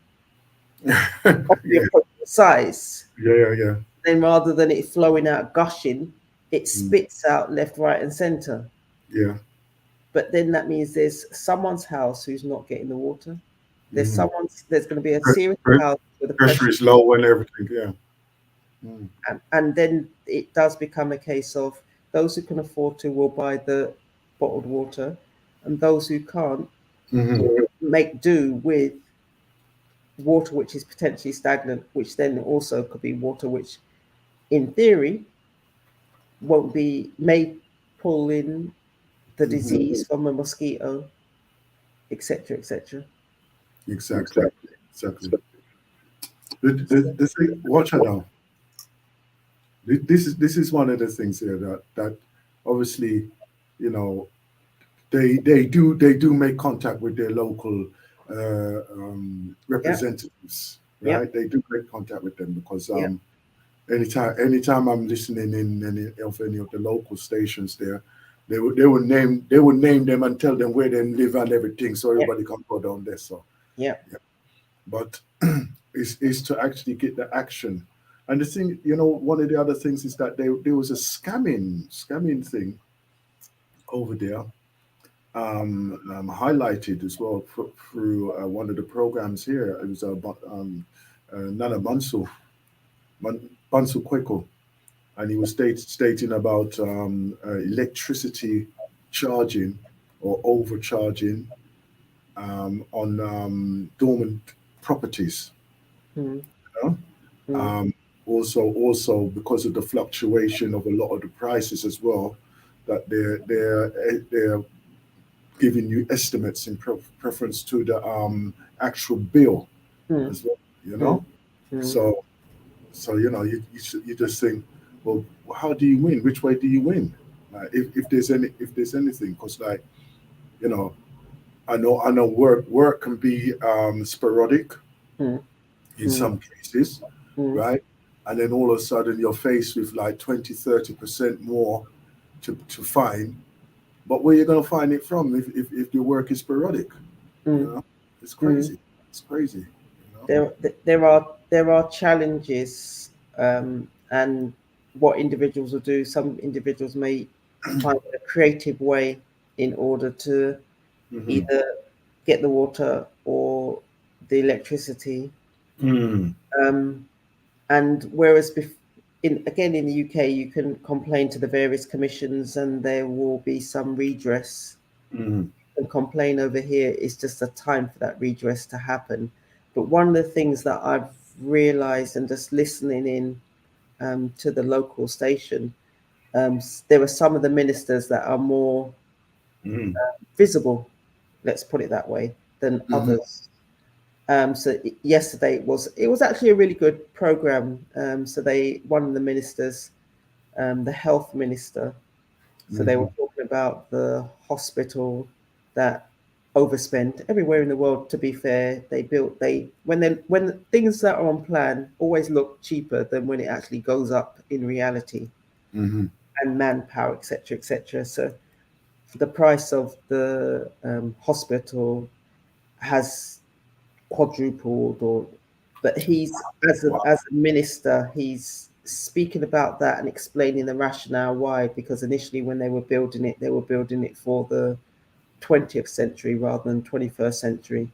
of the Yeah, appropriate size. yeah. Then rather than it flowing out, gushing, it spits out left, right, and center. Yeah. But then that means there's someone's house who's not getting the water. There's Mhm. there's going to be a Pre- series pre- of houses with a Pressure pressure, is low and everything. Yeah. Mm. and then it does become a case of those who can afford to will buy the bottled water, and those who can't Mhm. will make do with water which is potentially stagnant, which then also could be water which, in theory, may pull in the disease from a mosquito, etc., etc. Exactly. Exactly. The thing, watch out now. This is one of the things here that obviously, you know, they do make contact with their local representatives, Yep. right? They do make contact with them because Yep. anytime I'm listening in any of the local stations there, they would name them and tell them where they live and everything, so everybody can go down there. So Yeah. but is to actually get the action. And the thing, one of the other things is that there was a scamming thing over there, highlighted as well through one of the programs here. It was Nana Bansu Kweko, and he was stating about electricity charging or overcharging on dormant properties. Mm. You know? Mm. Also because of the fluctuation of a lot of the prices as well, that they're giving you estimates in preference to the actual bill Mm. as well. Mm. So you just think, well, how do you win? Which way do you win? If there's anything, because I know work can be sporadic Mm. in Mm. some cases, Mm. right? And then all of a sudden you're faced with like 20-30% more to find. But where you going to find it from if your work is sporadic? Mm. It's crazy. It's crazy. There are challenges, and what individuals will do. Some individuals may find a creative way in order to Mhm. either get the water or the electricity. Mm. And whereas in the UK, you can complain to the various commissions and there will be some redress. Mm. And complain over here is just a time for that redress to happen. But one of the things that I've realized, and just listening in to the local station, there are some of the ministers that are more Mm. visible, let's put it that way, than Mhm. others. Yesterday it was actually a really good program. So one of the ministers, the health minister, so they were talking about the hospital that overspent everywhere in the world. To be fair, when things that are on plan always look cheaper than when it actually goes up in reality, Mm-hmm. and manpower, etc., etc. So the price of the hospital has quadrupled, but he's as a minister, he's speaking about that and explaining the rationale why. Because initially, when they were building it for the 20th century rather than 21st century.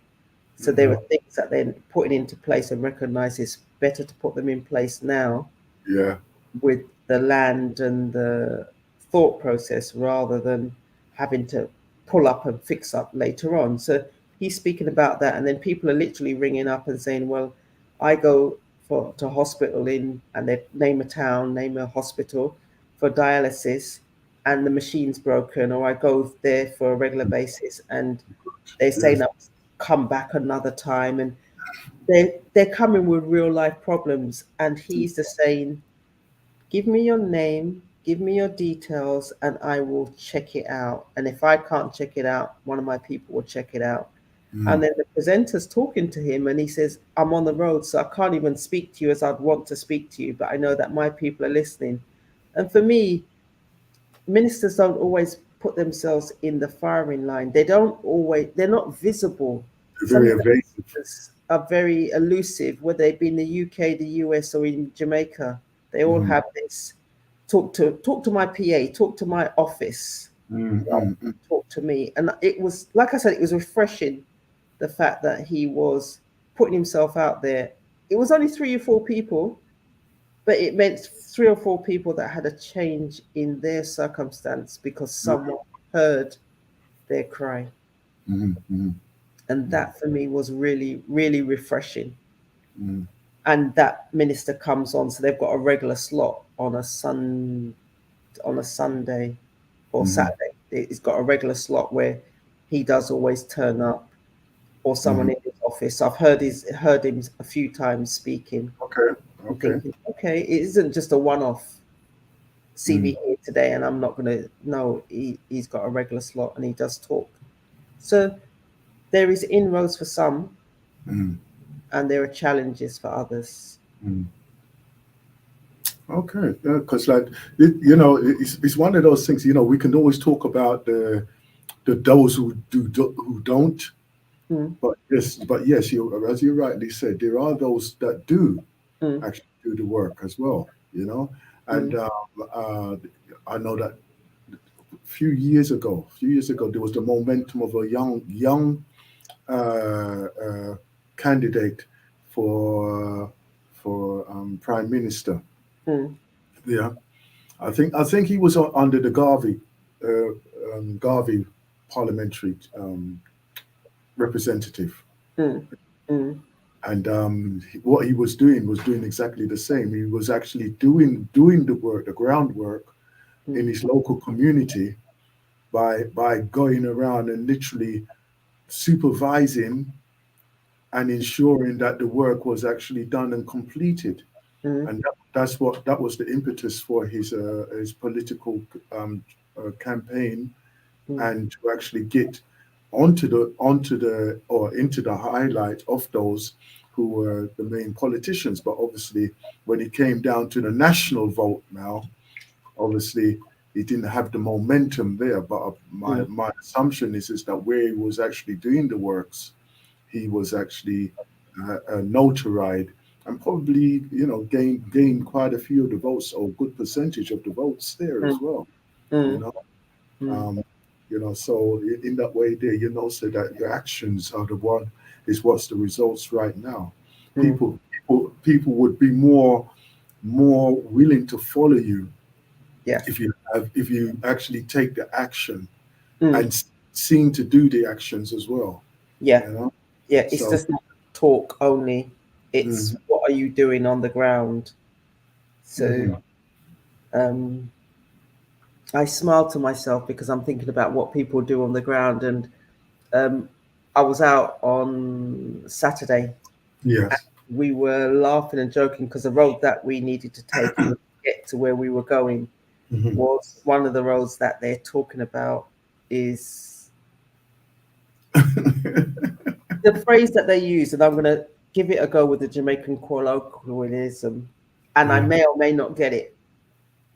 So there were things that they're putting into place and recognize it's better to put them in place now Yeah. with the land and the thought process rather than having to pull up and fix up later on. So he's speaking about that, and then people are literally ringing up and saying, "Well, I go to hospital and they name a town, name a hospital for dialysis, and the machine's broken, or I go there for a regular basis, and they say Yes. no, come back another time, and they're coming with real life problems, and he's just saying." Give me your name, give me your details, and I will check it out. And if I can't check it out, one of my people will check it out. And then the presenter's talking to him, and he says, I'm on the road, so I can't even speak to you as I'd want to speak to you, but I know that my people are listening. And for me, ministers don't always put themselves in the firing line. They're not visible. Some Very of the evasive. ministers are very elusive, whether they be in the UK, the US, or in Jamaica. They all have this talk to my PA, talk to my office, talk to me. And it was, like I said, it was refreshing, the fact that he was putting himself out there. It was only 3 or 4 people, but it meant 3 or 4 people that had a change in their circumstance because someone heard their cry. And that for me was really, really refreshing. And that minister comes on, so they've got a regular slot on a Sunday or Saturday. He's got a regular slot where he does always turn up, or someone in his office. I've heard him a few times speaking. Okay. I'm thinking, okay, it isn't just a one-off CV here today, and I'm not gonna. No, he's got a regular slot and he does talk. So there is inroads for some, and there are challenges for others. Okay, because it's one of those things. We can always talk about the those who don't, but yes, as you rightly said, there are those that do actually do the work as well. And I know that a few years ago, there was the momentum of a young candidate for prime minister. Yeah, I think he was under the Garvey parliamentary representative, and what he was doing exactly the same. He was actually doing the work, the groundwork in his local community by going around and literally supervising and ensuring that the work was actually done and completed. And that was the impetus for his political campaign, and to actually get into the highlight of those who were the main politicians. But obviously, when it came down to the national vote now, obviously he didn't have the momentum there. But my assumption is that where he was actually doing the works, he was actually notarized, and probably gained quite a few of the votes, or a good percentage of the votes there as well. So in that way there, so that your actions are what's the results right now. People would be more willing to follow you if you actually take the action and seem to do the actions as well. It's just not talk only, it's what are you doing on the ground. So I smile to myself because I'm thinking about what people do on the ground, and I was out on Saturday. Yes. We were laughing and joking because the road that we needed to take in order to get to where we were going Mhm. was one of the roads that they're talking about. Is the phrase that they use, and I'm going to give it a go with the Jamaican colloquialism, and I Mhm. may or may not get it,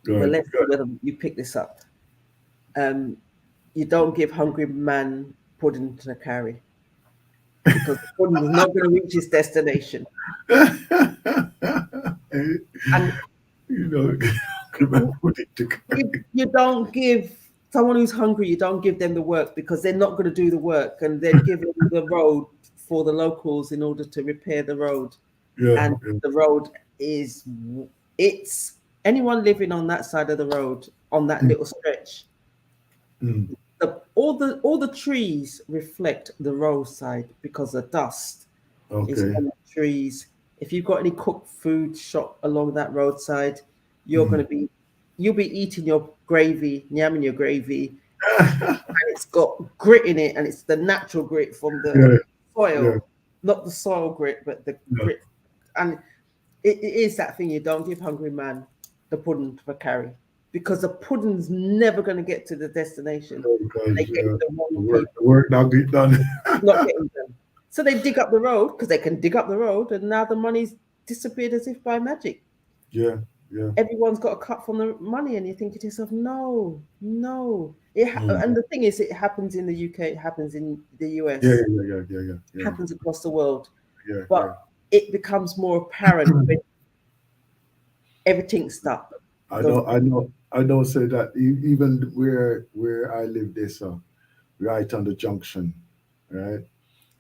but Good. let's see whether you pick this up. You don't give hungry man pudding to carry, because the pudding is not going to reach its destination. And You know, put it to you don't give someone who's hungry, you don't give them the work because they're not going to do the work, and they're giving the road for the locals in order to repair the road. yeah, And yeah. the road is, it's anyone living on that side of the road, on that little stretch, Mm. all the trees reflect the roadside because the dust is Okay. on the trees. If you've got any cooked food shop along that roadside, you're Mhm. going to be, you'll be eating your gravy, yamming your gravy, and it's got grit in it, and it's the natural grit from the Yeah, soil, yeah. not the soil grit, but the Yeah. grit. And it is that thing, you don't give hungry man the pudding for carry, because the pudding's never going to get to the destination. Because They get the wrong the people, work not get done. not getting them. So they dig up the road because they can dig up the road, and now the money's disappeared as if by magic. Yeah, yeah. Everyone's got a cut from the money, and you think to yourself, no, no. Mm. And the thing is, it happens in the UK, it happens in the US, Yeah, it yeah. happens across the world, Yeah, but it becomes more apparent when everything's stuck. I The, know, Say that even where I live, this right on the junction, right?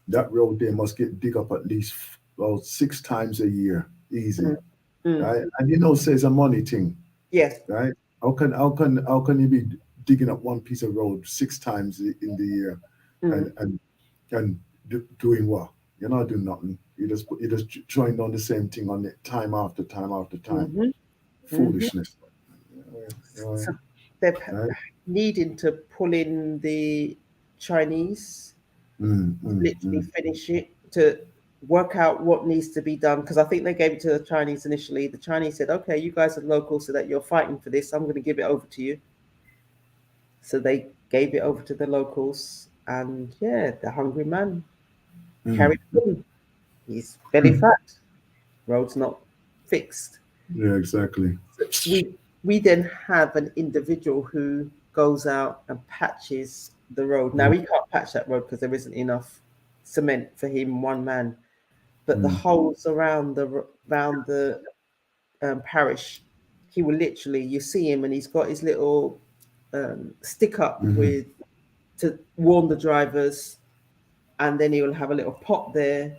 That road there must get dig up at least about 6 times a year, easy, Mm, mm, right? And say it's a money thing, yes, right? How can you be digging up one piece of road 6 times in the year, mm, and doing what? You're not doing nothing. You just trying on the same thing on it time after time after time. mhm, mhm. Foolishness. Yeah, So they're right? needing to pull in the Chinese, literally Mm. finish it, to work out what needs to be done. Because I think they gave it to the Chinese initially. The Chinese said, okay, you guys are local, so that you're fighting for this, I'm going to give it over to you. So they gave it over to the locals, and yeah, the hungry man Mm. carried on. He's belly fat. Road's not fixed. Yeah, exactly. We then have an individual who goes out and patches the road. Now he can't patch that road because there isn't enough cement for him, one man. But the Mm. holes around the parish, he will literally, you see him and he's got his little stick up Mhm. with, to warn the drivers, and then he will have a little pot there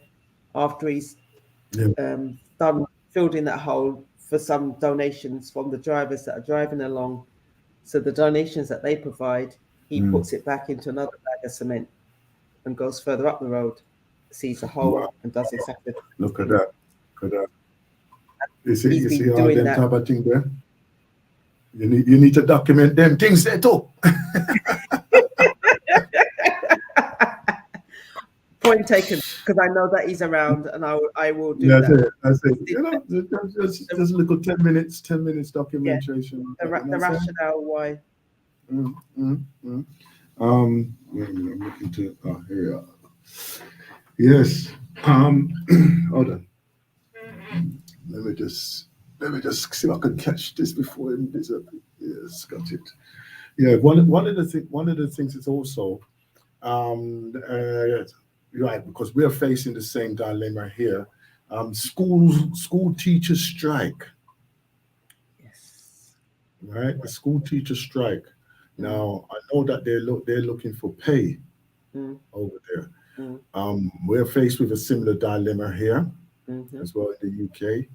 after he's Yeah. done filled in that hole for some donations from the drivers that are driving along. So the donations that they provide, he Mm. puts it back into another bag of cement and goes further up the road, sees a Wow. hole, and does exactly the Look at same. that. Look at that. He's You been see all doing them that. type of thing there? You need to document them things there too. Point taken, because I know that he's around, and I will do That's that. it. That's it. Just a little 10 minutes Yeah, documentation. the rationale why. Mm. Wait a minute, I'm looking to, here you are. Yes. Hold on. Let me just see if I can catch this before it disappears. Yes, got it. Yeah, one of the things is also right, because we are facing the same dilemma here. School teachers strike, Yes. right? The school teachers strike. Now I know that they're looking for pay Mm, over there. mm, We're faced with a similar dilemma here mhm, as well in the UK,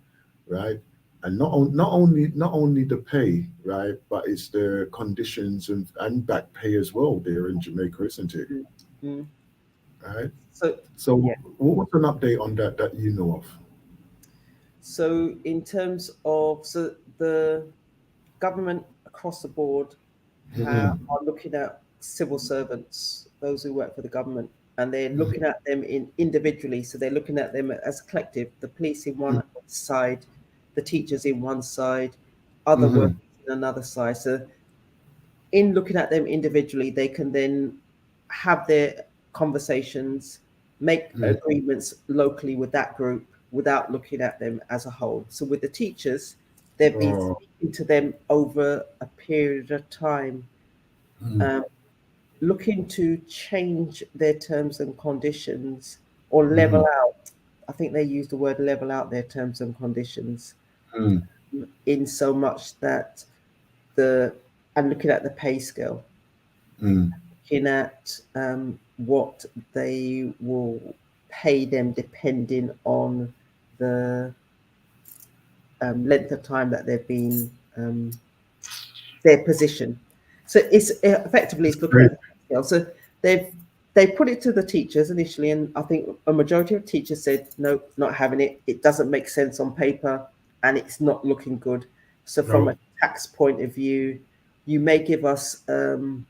right? And not only the pay, right, but it's the conditions and back pay as well there in Jamaica, isn't it? mm, mm. Right. So So yeah. what's an update on that you know of? So in terms of, so the government across the board Mhm. are looking at civil servants, those who work for the government. and they're looking at them individually. So they're looking at them as a collective. The police in one side, the teachers in one side, other Mhm. workers in another side. So in looking at them individually, they can then have their conversations, make agreements locally with that group without looking at them as a whole. So with the teachers, they've been Oh. speaking to them over a period of time, Mm. looking to change their terms and conditions or level Mhm. out. I think they use the word level out their terms and conditions Mm. in so much that and looking at the pay scale, Mm. looking at what they will pay them depending on the length of time that they've been their position. So it's effectively it's looking Great. at the scale. So they put it to the teachers initially, and I think a majority of teachers said no, not having it. It doesn't make sense on paper, and it's not looking good. So from No. a tax point of view, you may give us an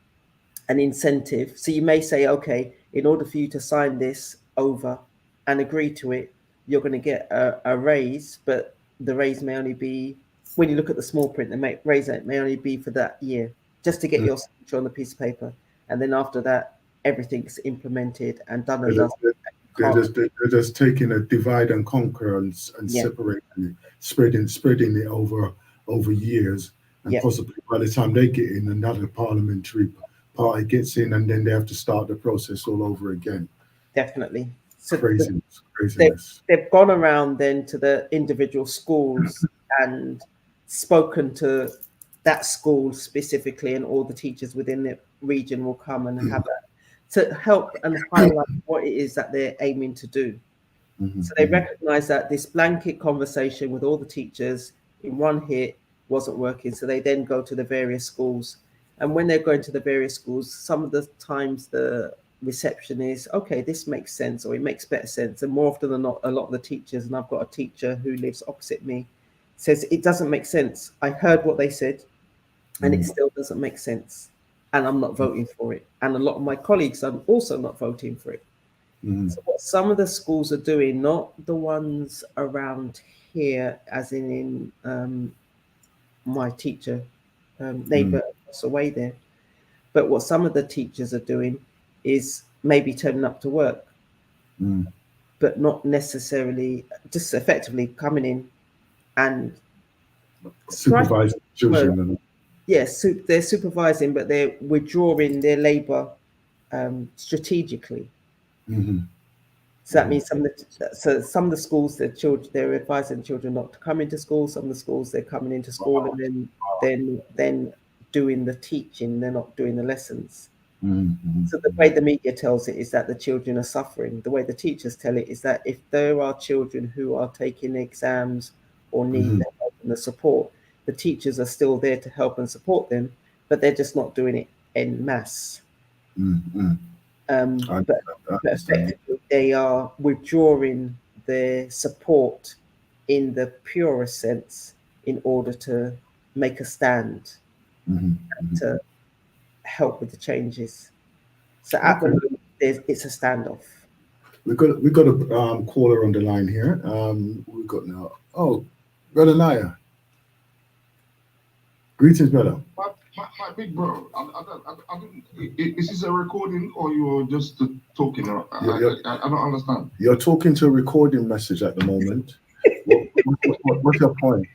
incentive. So you may say, okay, in order for you to sign this over and agree to it, you're going to get a raise, but the raise may only be, when you look at the small print, the raise may only be for that year, just to get your signature on the piece of paper. And then after that, everything's implemented and done and They're dusted. they're just taking a divide and conquer and Yeah. separating it, spreading it over years, and Yeah. possibly by the time they get in, another parliamentary party gets in, and then they have to start the process all over again. Definitely. So Craziness. they've gone around then to the individual schools and spoken to that school specifically, and all the teachers within the region will come and have that to help and highlight what it is that they're aiming to do. Mhm. So they recognize that this blanket conversation with all the teachers in one hit wasn't working. So they then go to the various schools. And when they're going to the various schools, some of the times the reception is, okay, this makes sense, or it makes better sense. And more often than not, a lot of the teachers, and I've got a teacher who lives opposite me, says, it doesn't make sense. I heard what they said, and it still doesn't make sense. And I'm not voting for it. And a lot of my colleagues are also not voting for it. Mhm. So what some of the schools are doing, not the ones around here, as in my teacher neighbour across the way there, but what some of the teachers are doing is maybe turning up to work, Mm. but not necessarily, just effectively coming in and striking. Supervising children and Yes, they're supervising, but they're withdrawing their labour strategically. Mhm. So that means some of the schools, they're advising children not to come into school. Some of the schools they're coming into school and then doing the teaching. They're not doing the lessons. Mhm. So the way the media tells it is that the children are suffering. The way the teachers tell it is that if there are children who are taking exams or need the help and the support, the teachers are still there to help and support them, but they're just not doing it en masse. Mhm. I But understand. effectively, they are withdrawing their support in the purest sense in order to make a stand Mhm. to help with the changes. So at the Okay. moment, it's a standoff. We got a caller on the line here. We got now. Oh, brother Naya. Greetings, brother. My big bro, I didn't. Is this a recording or you're just talking? I don't understand. You're talking to a recording message at the moment. What's your point?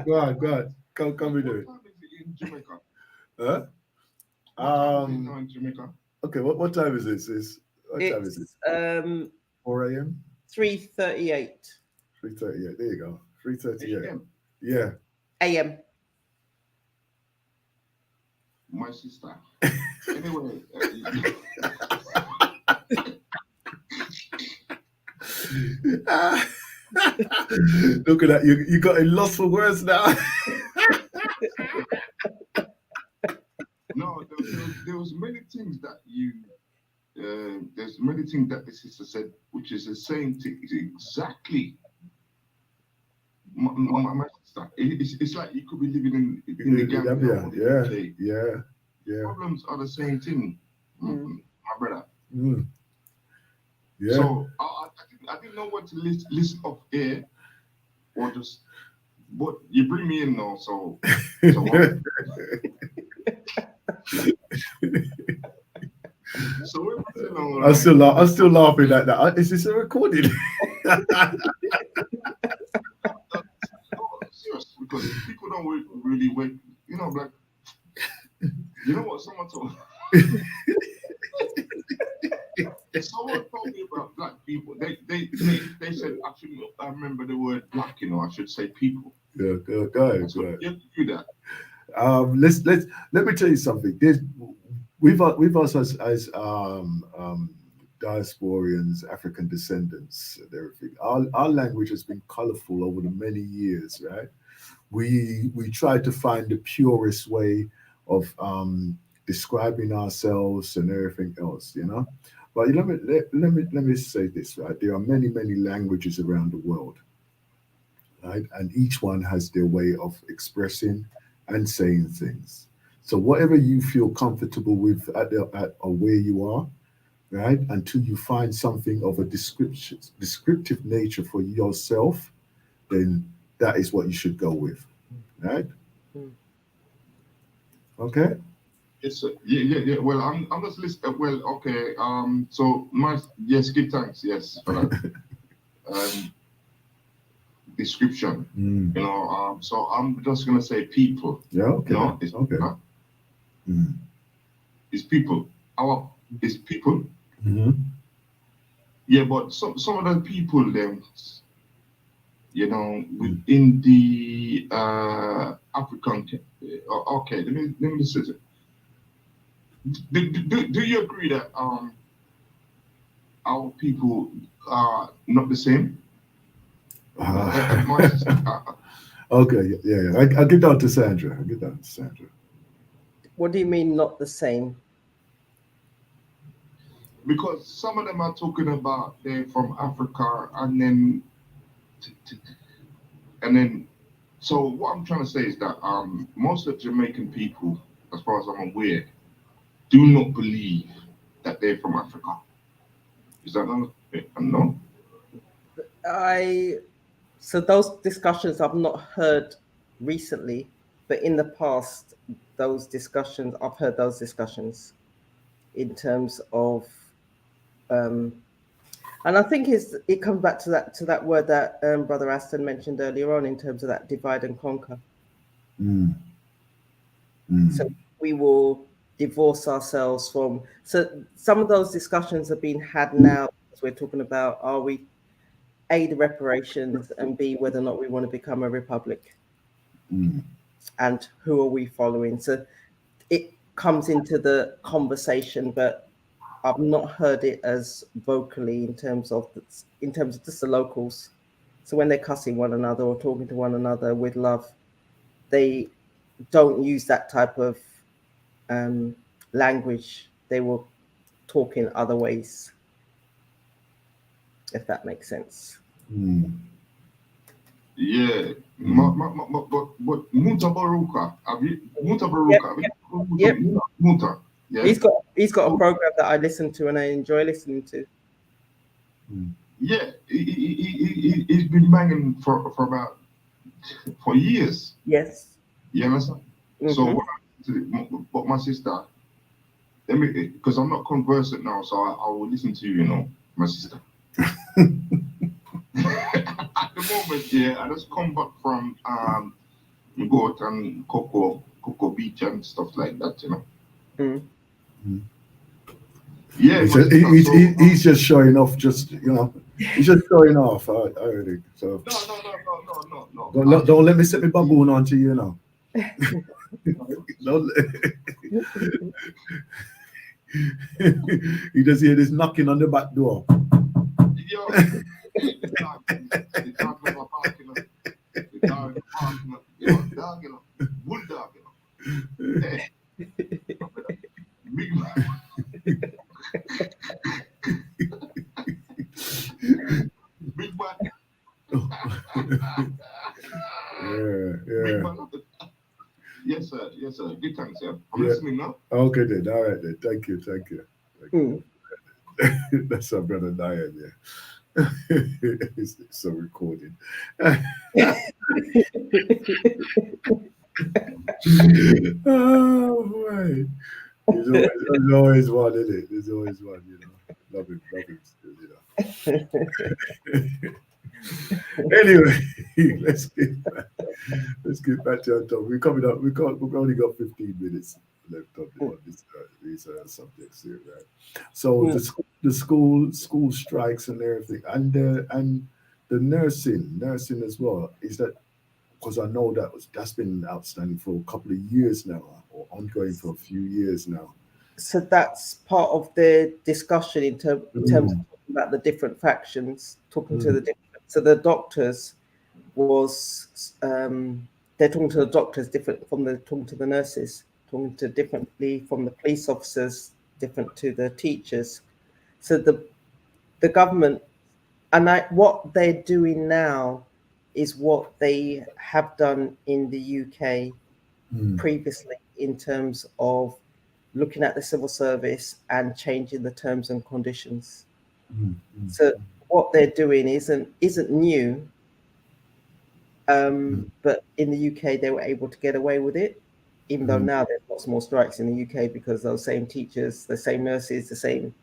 Go on. Come with it. What time is it in Jamaica? Huh? What time is it now in Jamaica? Okay, what time is it, sis? What time is it? It's 4 a.m.? 3:38 3:38. There you go. 3:38. AM. Yeah. a.m. My sister. Anyway. Look at that. You got a loss for words now. No, there was many things that there's many things that the sister said languages are saying exactly my sister. It's like you could be living in the Gambia or the UK. Yeah. Problems are the same thing, my brother. Yeah. So I didn't know what to list off air or just, but you bring me in now, so what? So we're sitting on, I'm still laughing at that. Is this a recording? Serious, because people don't really wait. You know, like, you know what? Someone told me about black people. They said I shouldn't. I remember the word black. You know, I should say people. Yeah, go ahead. You do that. Let me tell you something. We've also as diasporians, African descendants, and everything. Our language has been colorful over the many years, right? We try to find the purest way of describing ourselves and everything else, you know. But let me say this, right? There are many languages around the world, right? And each one has their way of expressing and saying things. So whatever you feel comfortable with at or where you are, right? Until you find something of a descriptive nature for yourself, then that is what you should go with, right? Okay. Yes, yeah. Well, I'm just listening. Well, okay. So give thanks. Yes, for that. Description. You know. So I'm just gonna say people. Yeah. Okay. You know, it's people. It's people. Yeah, but some of the people then, you know, within the African. Okay, let me just say it. Do you agree that our people are not the same? Okay, yeah. I'll get down to Sandra. What do you mean not the same? Because some of them are talking about they're from Africa, and then so what I'm trying to say is that most of the Jamaican people, as far as I'm aware, do not believe that they're from Africa. Is that no? So those discussions I've not heard recently, but in the past, I've heard those discussions in terms of, and I think it comes back to that word that Brother Aston mentioned earlier on in terms of that divide and conquer. So we will divorce ourselves from. So some of those discussions are being had now. We're talking about, are we A, the reparations, and B, whether or not we want to become a republic, and who are we following? So it comes into the conversation, but I've not heard it as vocally in terms of just the locals. So when they're cussing one another or talking to one another with love, they don't use that type of language. They will talk in other ways, if that makes sense. Yeah, but Muta Baruka, Yep. Muta. Yeah. He's got a program that I listen to and I enjoy listening to. Yeah, he's been banging for about for years. Yes. You understand? So but my sister, because I'm not conversant now, so I will listen to you know, my sister. At the moment, yeah, I just come back from Goat and Cocoa Beach and stuff like that, you know. Yeah, he's just showing off. Just he's just showing off. I already. So no. Don't let me set my baboon onto you now. You just hear this knocking on the back door. Yo, bulldog, Hey. Big man. Yeah. Man of the- Yes, sir. Yes, sir. Good thanks, sir. I'm Yeah. listening now. Okay then. All right then. Thank you. Mm. That's our brother Diane. Yeah. it's so recorded. Oh boy. There's always one, isn't it? There's always one, you know. Love him, still, you know. Anyway, let's get back to our topic. We're coming up. We've only got 15 minutes left on these subjects here, right? So the school strikes and everything, and the nursing as well. Is that because I know that's been outstanding for a couple of years now, or ongoing for a few years now. So that's part of the discussion in terms of talking about the different factions, talking to the different. So the doctors was they're talking to the doctors different from the talking to the nurses, talking to differently from the police officers, different to the teachers. So the government and what they're doing now is what they have done in the UK previously in terms of looking at the civil service and changing the terms and conditions. So what they're doing isn't new, but in the UK they were able to get away with it, even though now there's lots more strikes in the UK because those same teachers, the same nurses, the same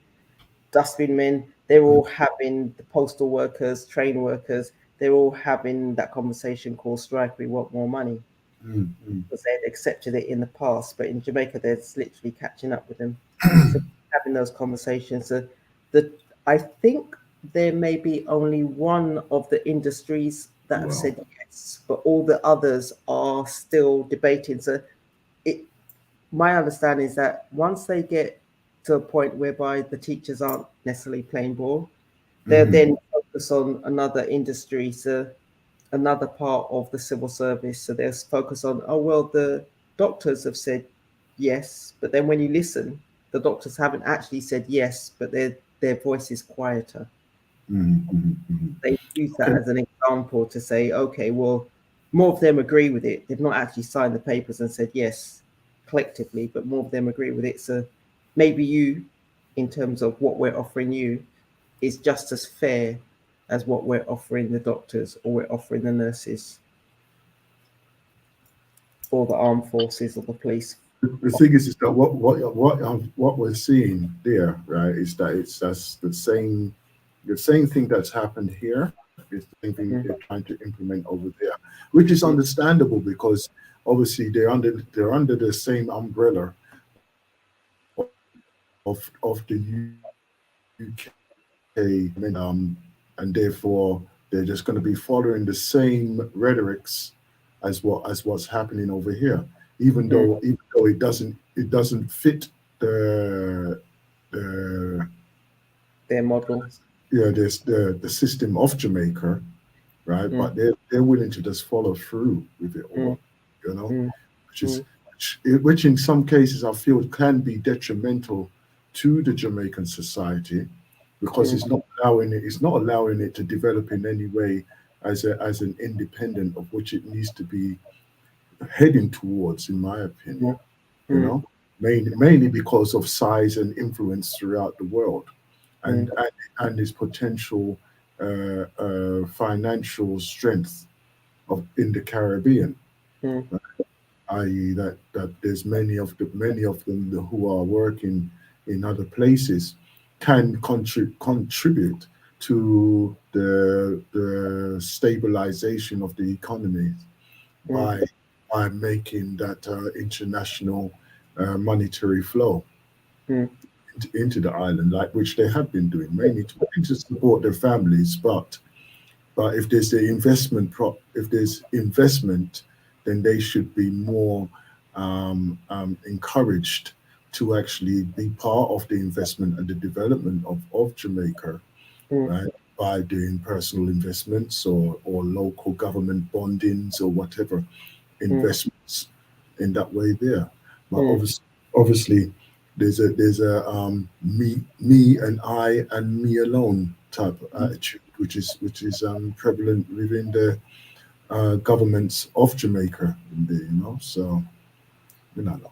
dustbin men, they're all having the postal workers, train workers, they're all having that conversation called strike, we want more money. Because they'd accepted it in the past, but in Jamaica they're literally catching up with them. So having those conversations. So I think there may be only one of the industries that have said yes, but all the others are still debating. So my understanding is that once they get to a point whereby the teachers aren't necessarily playing ball, they'll then focus on another industry, so another part of the civil service. So they'll focus on, the doctors have said yes, but then when you listen, the doctors haven't actually said yes, but their voice is quieter. They use that as an example to say, okay, well, more of them agree with it. They've not actually signed the papers and said yes collectively, but more of them agree with it. So maybe you, in terms of what we're offering you, is just as fair as what we're offering the doctors or we're offering the nurses or the armed forces or the police. The thing is that what we're seeing there, right, is that that's the same thing that's happened here is the same thing they're trying to implement over there, which is understandable because obviously they're under the same umbrella of the UK, and therefore they're just going to be following the same rhetorics as what's happening over here, even though it doesn't fit their model. Yeah, there's the system of Jamaica, right? But they're willing to just follow through with it all, you know, which in some cases I feel can be detrimental to the Jamaican society because it's not allowing it to develop in any way as an independent of which it needs to be heading towards, in my opinion. You know, mainly because of size and influence throughout the world. And its potential financial strength in the Caribbean, i.e., that there's many of them who are working in other places can contribute to the stabilization of the economy by making that international monetary flow into the island, like which they have been doing, mainly to support their families. But if there's the investment, then they should be more encouraged to actually be part of the investment and the development of Jamaica, right? By doing personal investments or local government bondings or whatever investments in that way there. But obviously there's a me and I and me alone type of attitude which is prevalent within the governments of Jamaica. In there, so we don't know.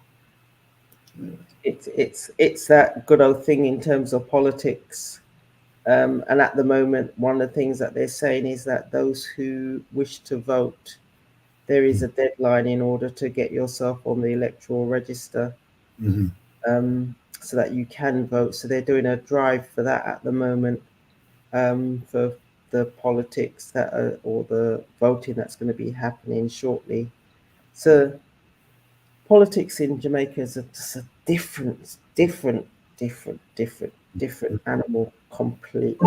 It's that good old thing in terms of politics. And at the moment, one of the things that they're saying is that those who wish to vote, there is a deadline in order to get yourself on the electoral register, Mhm. so that you can vote. So they're doing a drive for that at the moment, for the politics or the voting that's going to be happening shortly. So politics in Jamaica is just a different animal completely.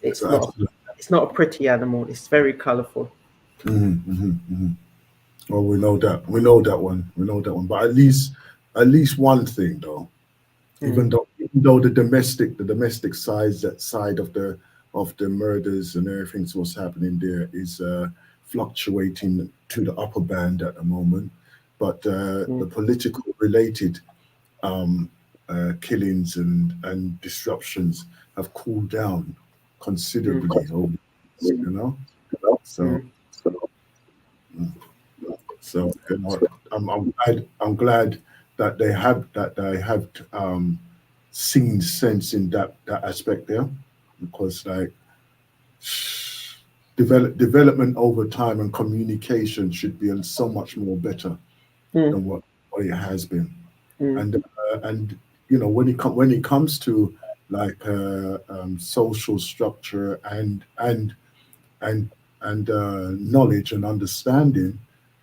It's So not absolutely. it's not a pretty animal. It's very colourful. Well, we know that. We know that one. We know that one. But at least one thing though, even though the domestic side of the murders and everything that's what's happening there is fluctuating to the upper band at the moment, but the political related killings and disruptions have cooled down considerably over, so so I'm glad that they have seen sense in that aspect there, because like development over time and communication should be so much more better than what it has been. And when it comes to like social structure and knowledge and understanding,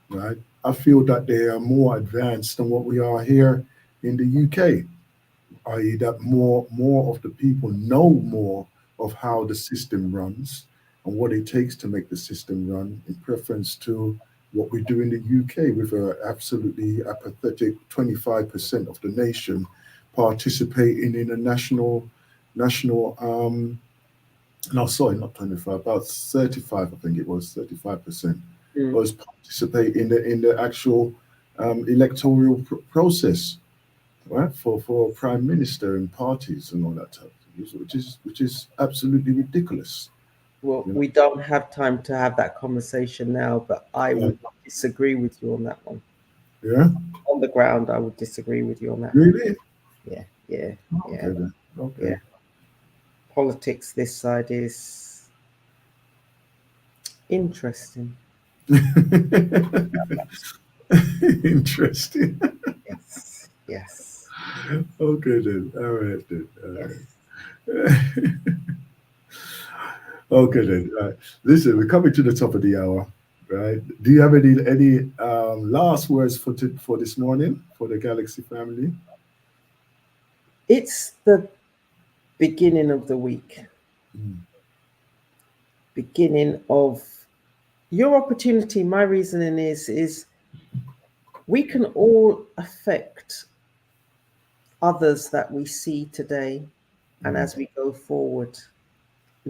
right? I feel that they are more advanced than what we are here in the UK, i.e., that more of the people know more of how the system runs and what it takes to make the system run, in preference to what we do in the UK with a absolutely apathetic 25% of the nation participating in a national no, sorry, not 25, about 35, I think it was 35% was participate in the actual electoral process, right? For prime minister and parties and all that type of things, which is absolutely ridiculous. Well, we don't have time to have that conversation now, but I would disagree with you on that one. Yeah. On the ground, I would disagree with you on that. Really? Yeah. Okay. Then. Okay. Yeah. Politics this side is interesting. Interesting. Yes. Okay then. All right then. All right. Yes. Okay then. Right. Listen, we're coming to the top of the hour, right? Do you have any last words for this morning for the Galaxy family? It's the beginning of the week. Beginning of your opportunity. My reasoning is we can all affect others that we see today, and as we go forward.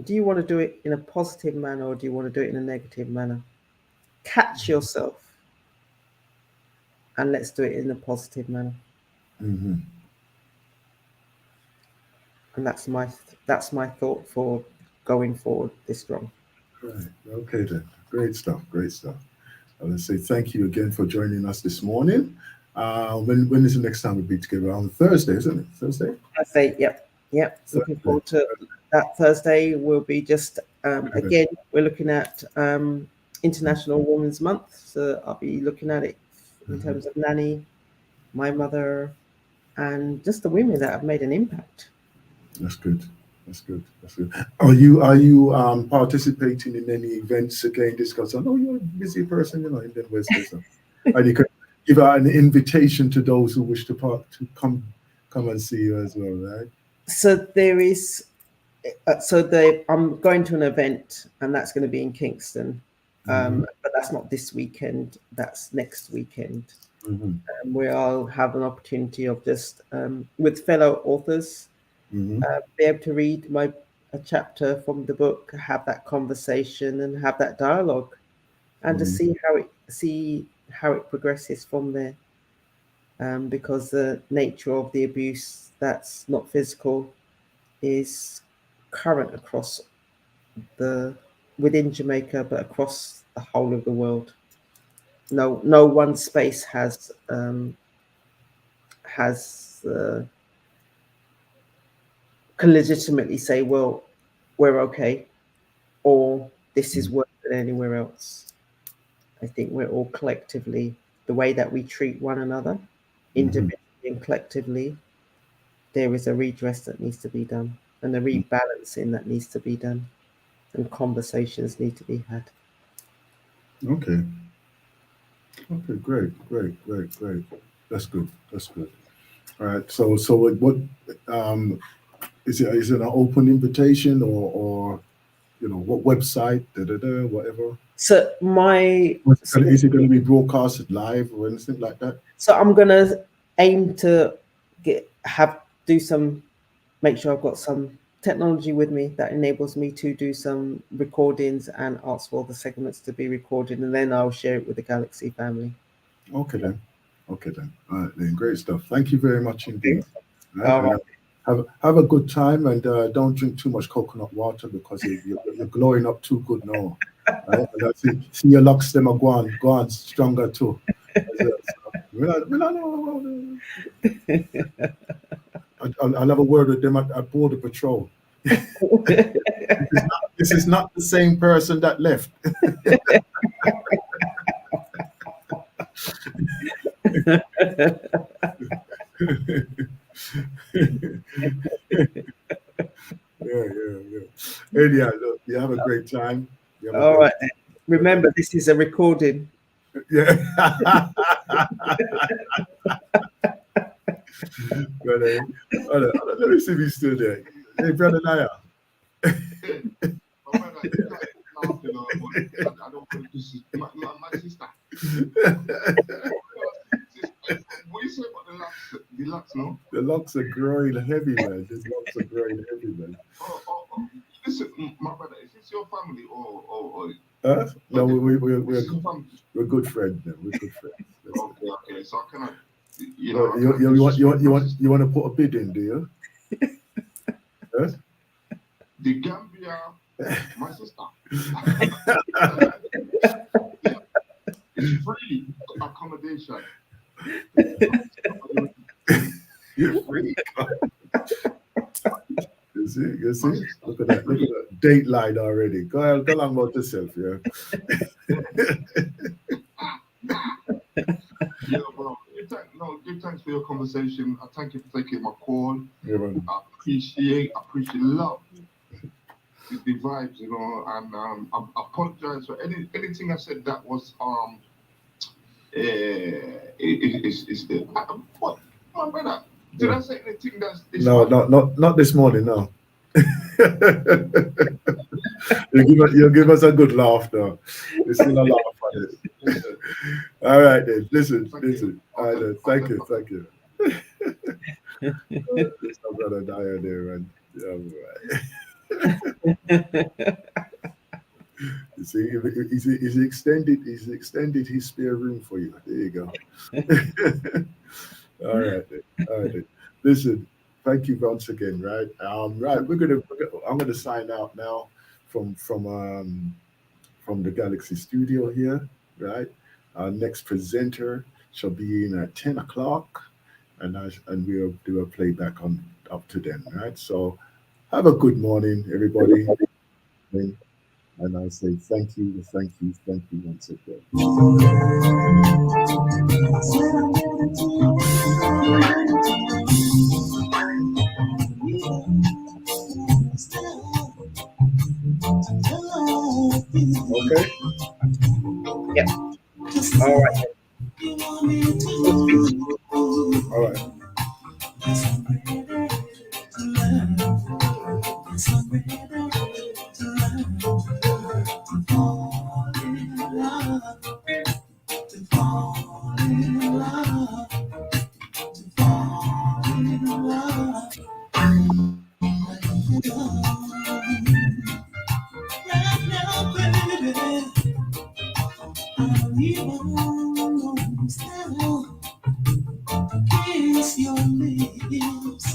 Do you want to do it in a positive manner, or do you want to do it in a negative manner? Catch yourself, and let's do it in a positive manner. And that's my thought for going forward this strong. Right. Okay then. Great stuff. I want to say thank you again for joining us this morning. When is the next time we'll be together? On Thursday, isn't it? Thursday? Yep. Looking forward to that. Thursday will be just again, we're looking at International Women's Month, so I'll be looking at it in terms of Nanny, my mother, and just the women that have made an impact. That's good. Are you participating in any events again? Discuss. I know you're a busy person, in the West Coast, and you can give out an invitation to those who wish to come and see you as well, right? So there is. I'm going to an event, and that's going to be in Kingston, but that's not this weekend. That's next weekend, where I'll have an opportunity of just with fellow authors. Be able to read a chapter from the book, have that conversation, and have that dialogue, and to see how it progresses from there. Because the nature of the abuse, that's not physical, is current across within Jamaica, but across the whole of the world. No one space has can legitimately say, well, we're okay, or this is worse than anywhere else. I think we're all collectively, the way that we treat one another, individually and collectively, there is a redress that needs to be done, and a rebalancing that needs to be done, and conversations need to be had. Okay. Okay, great. That's good. All right. So what is it an open invitation or what website, whatever? So Is it going to be broadcasted live or anything like that? So I'm gonna aim to make sure I've got some technology with me that enables me to do some recordings and ask for the segments to be recorded, and then I'll share it with the Galaxy family. Okay then. All right then. Great stuff. Thank you very much indeed. All right. Have a good time, and don't drink too much coconut water because you're glowing up too good now. Right? And see your locks them are gone stronger too. I'll have a word with them at Border Patrol. This is not the same person that left. Yeah. Anyhow, look, you have a great time. All right. Remember, this is a recording. Yeah. Brother, let me see if he's still there. Hey, brother Naya. I don't want to see my sister. What you say about the locks? The locks, no? The locks are growing heavy, man. These locks are growing heavy, man. Listen, my brother, is this your family or no, we're good friends. Then. We're good friends. Okay. So I cannot. You want to put a bid in, do you? Huh? The Gambia, my sister. It's free accommodation. You're free. You see? Look at that date line already. Go along about yourself, yeah. Yeah, bro. Give thanks for your conversation. I thank you for taking my call. Yeah, man. I appreciate love the vibes, and I apologize for anything I said that was what, my brother? Did I say anything that's No, not this morning, no. You'll give us a good laugh though. We're still a laugh on it. All right then. Listen. All right then. Thank you. There's no brother Dyer there, man. You see, he's extended his spare room for you. There you go. All right then. Listen, thank you once again. Right. Right. I'm gonna sign out now from the Galaxy Studio here. Right. Our next presenter shall be in at 10 o'clock, and we'll do a playback on up to then. Right. So have a good morning, everybody. And I say thank you once again. Okay? Yeah. All right. All right. Kiss your lips.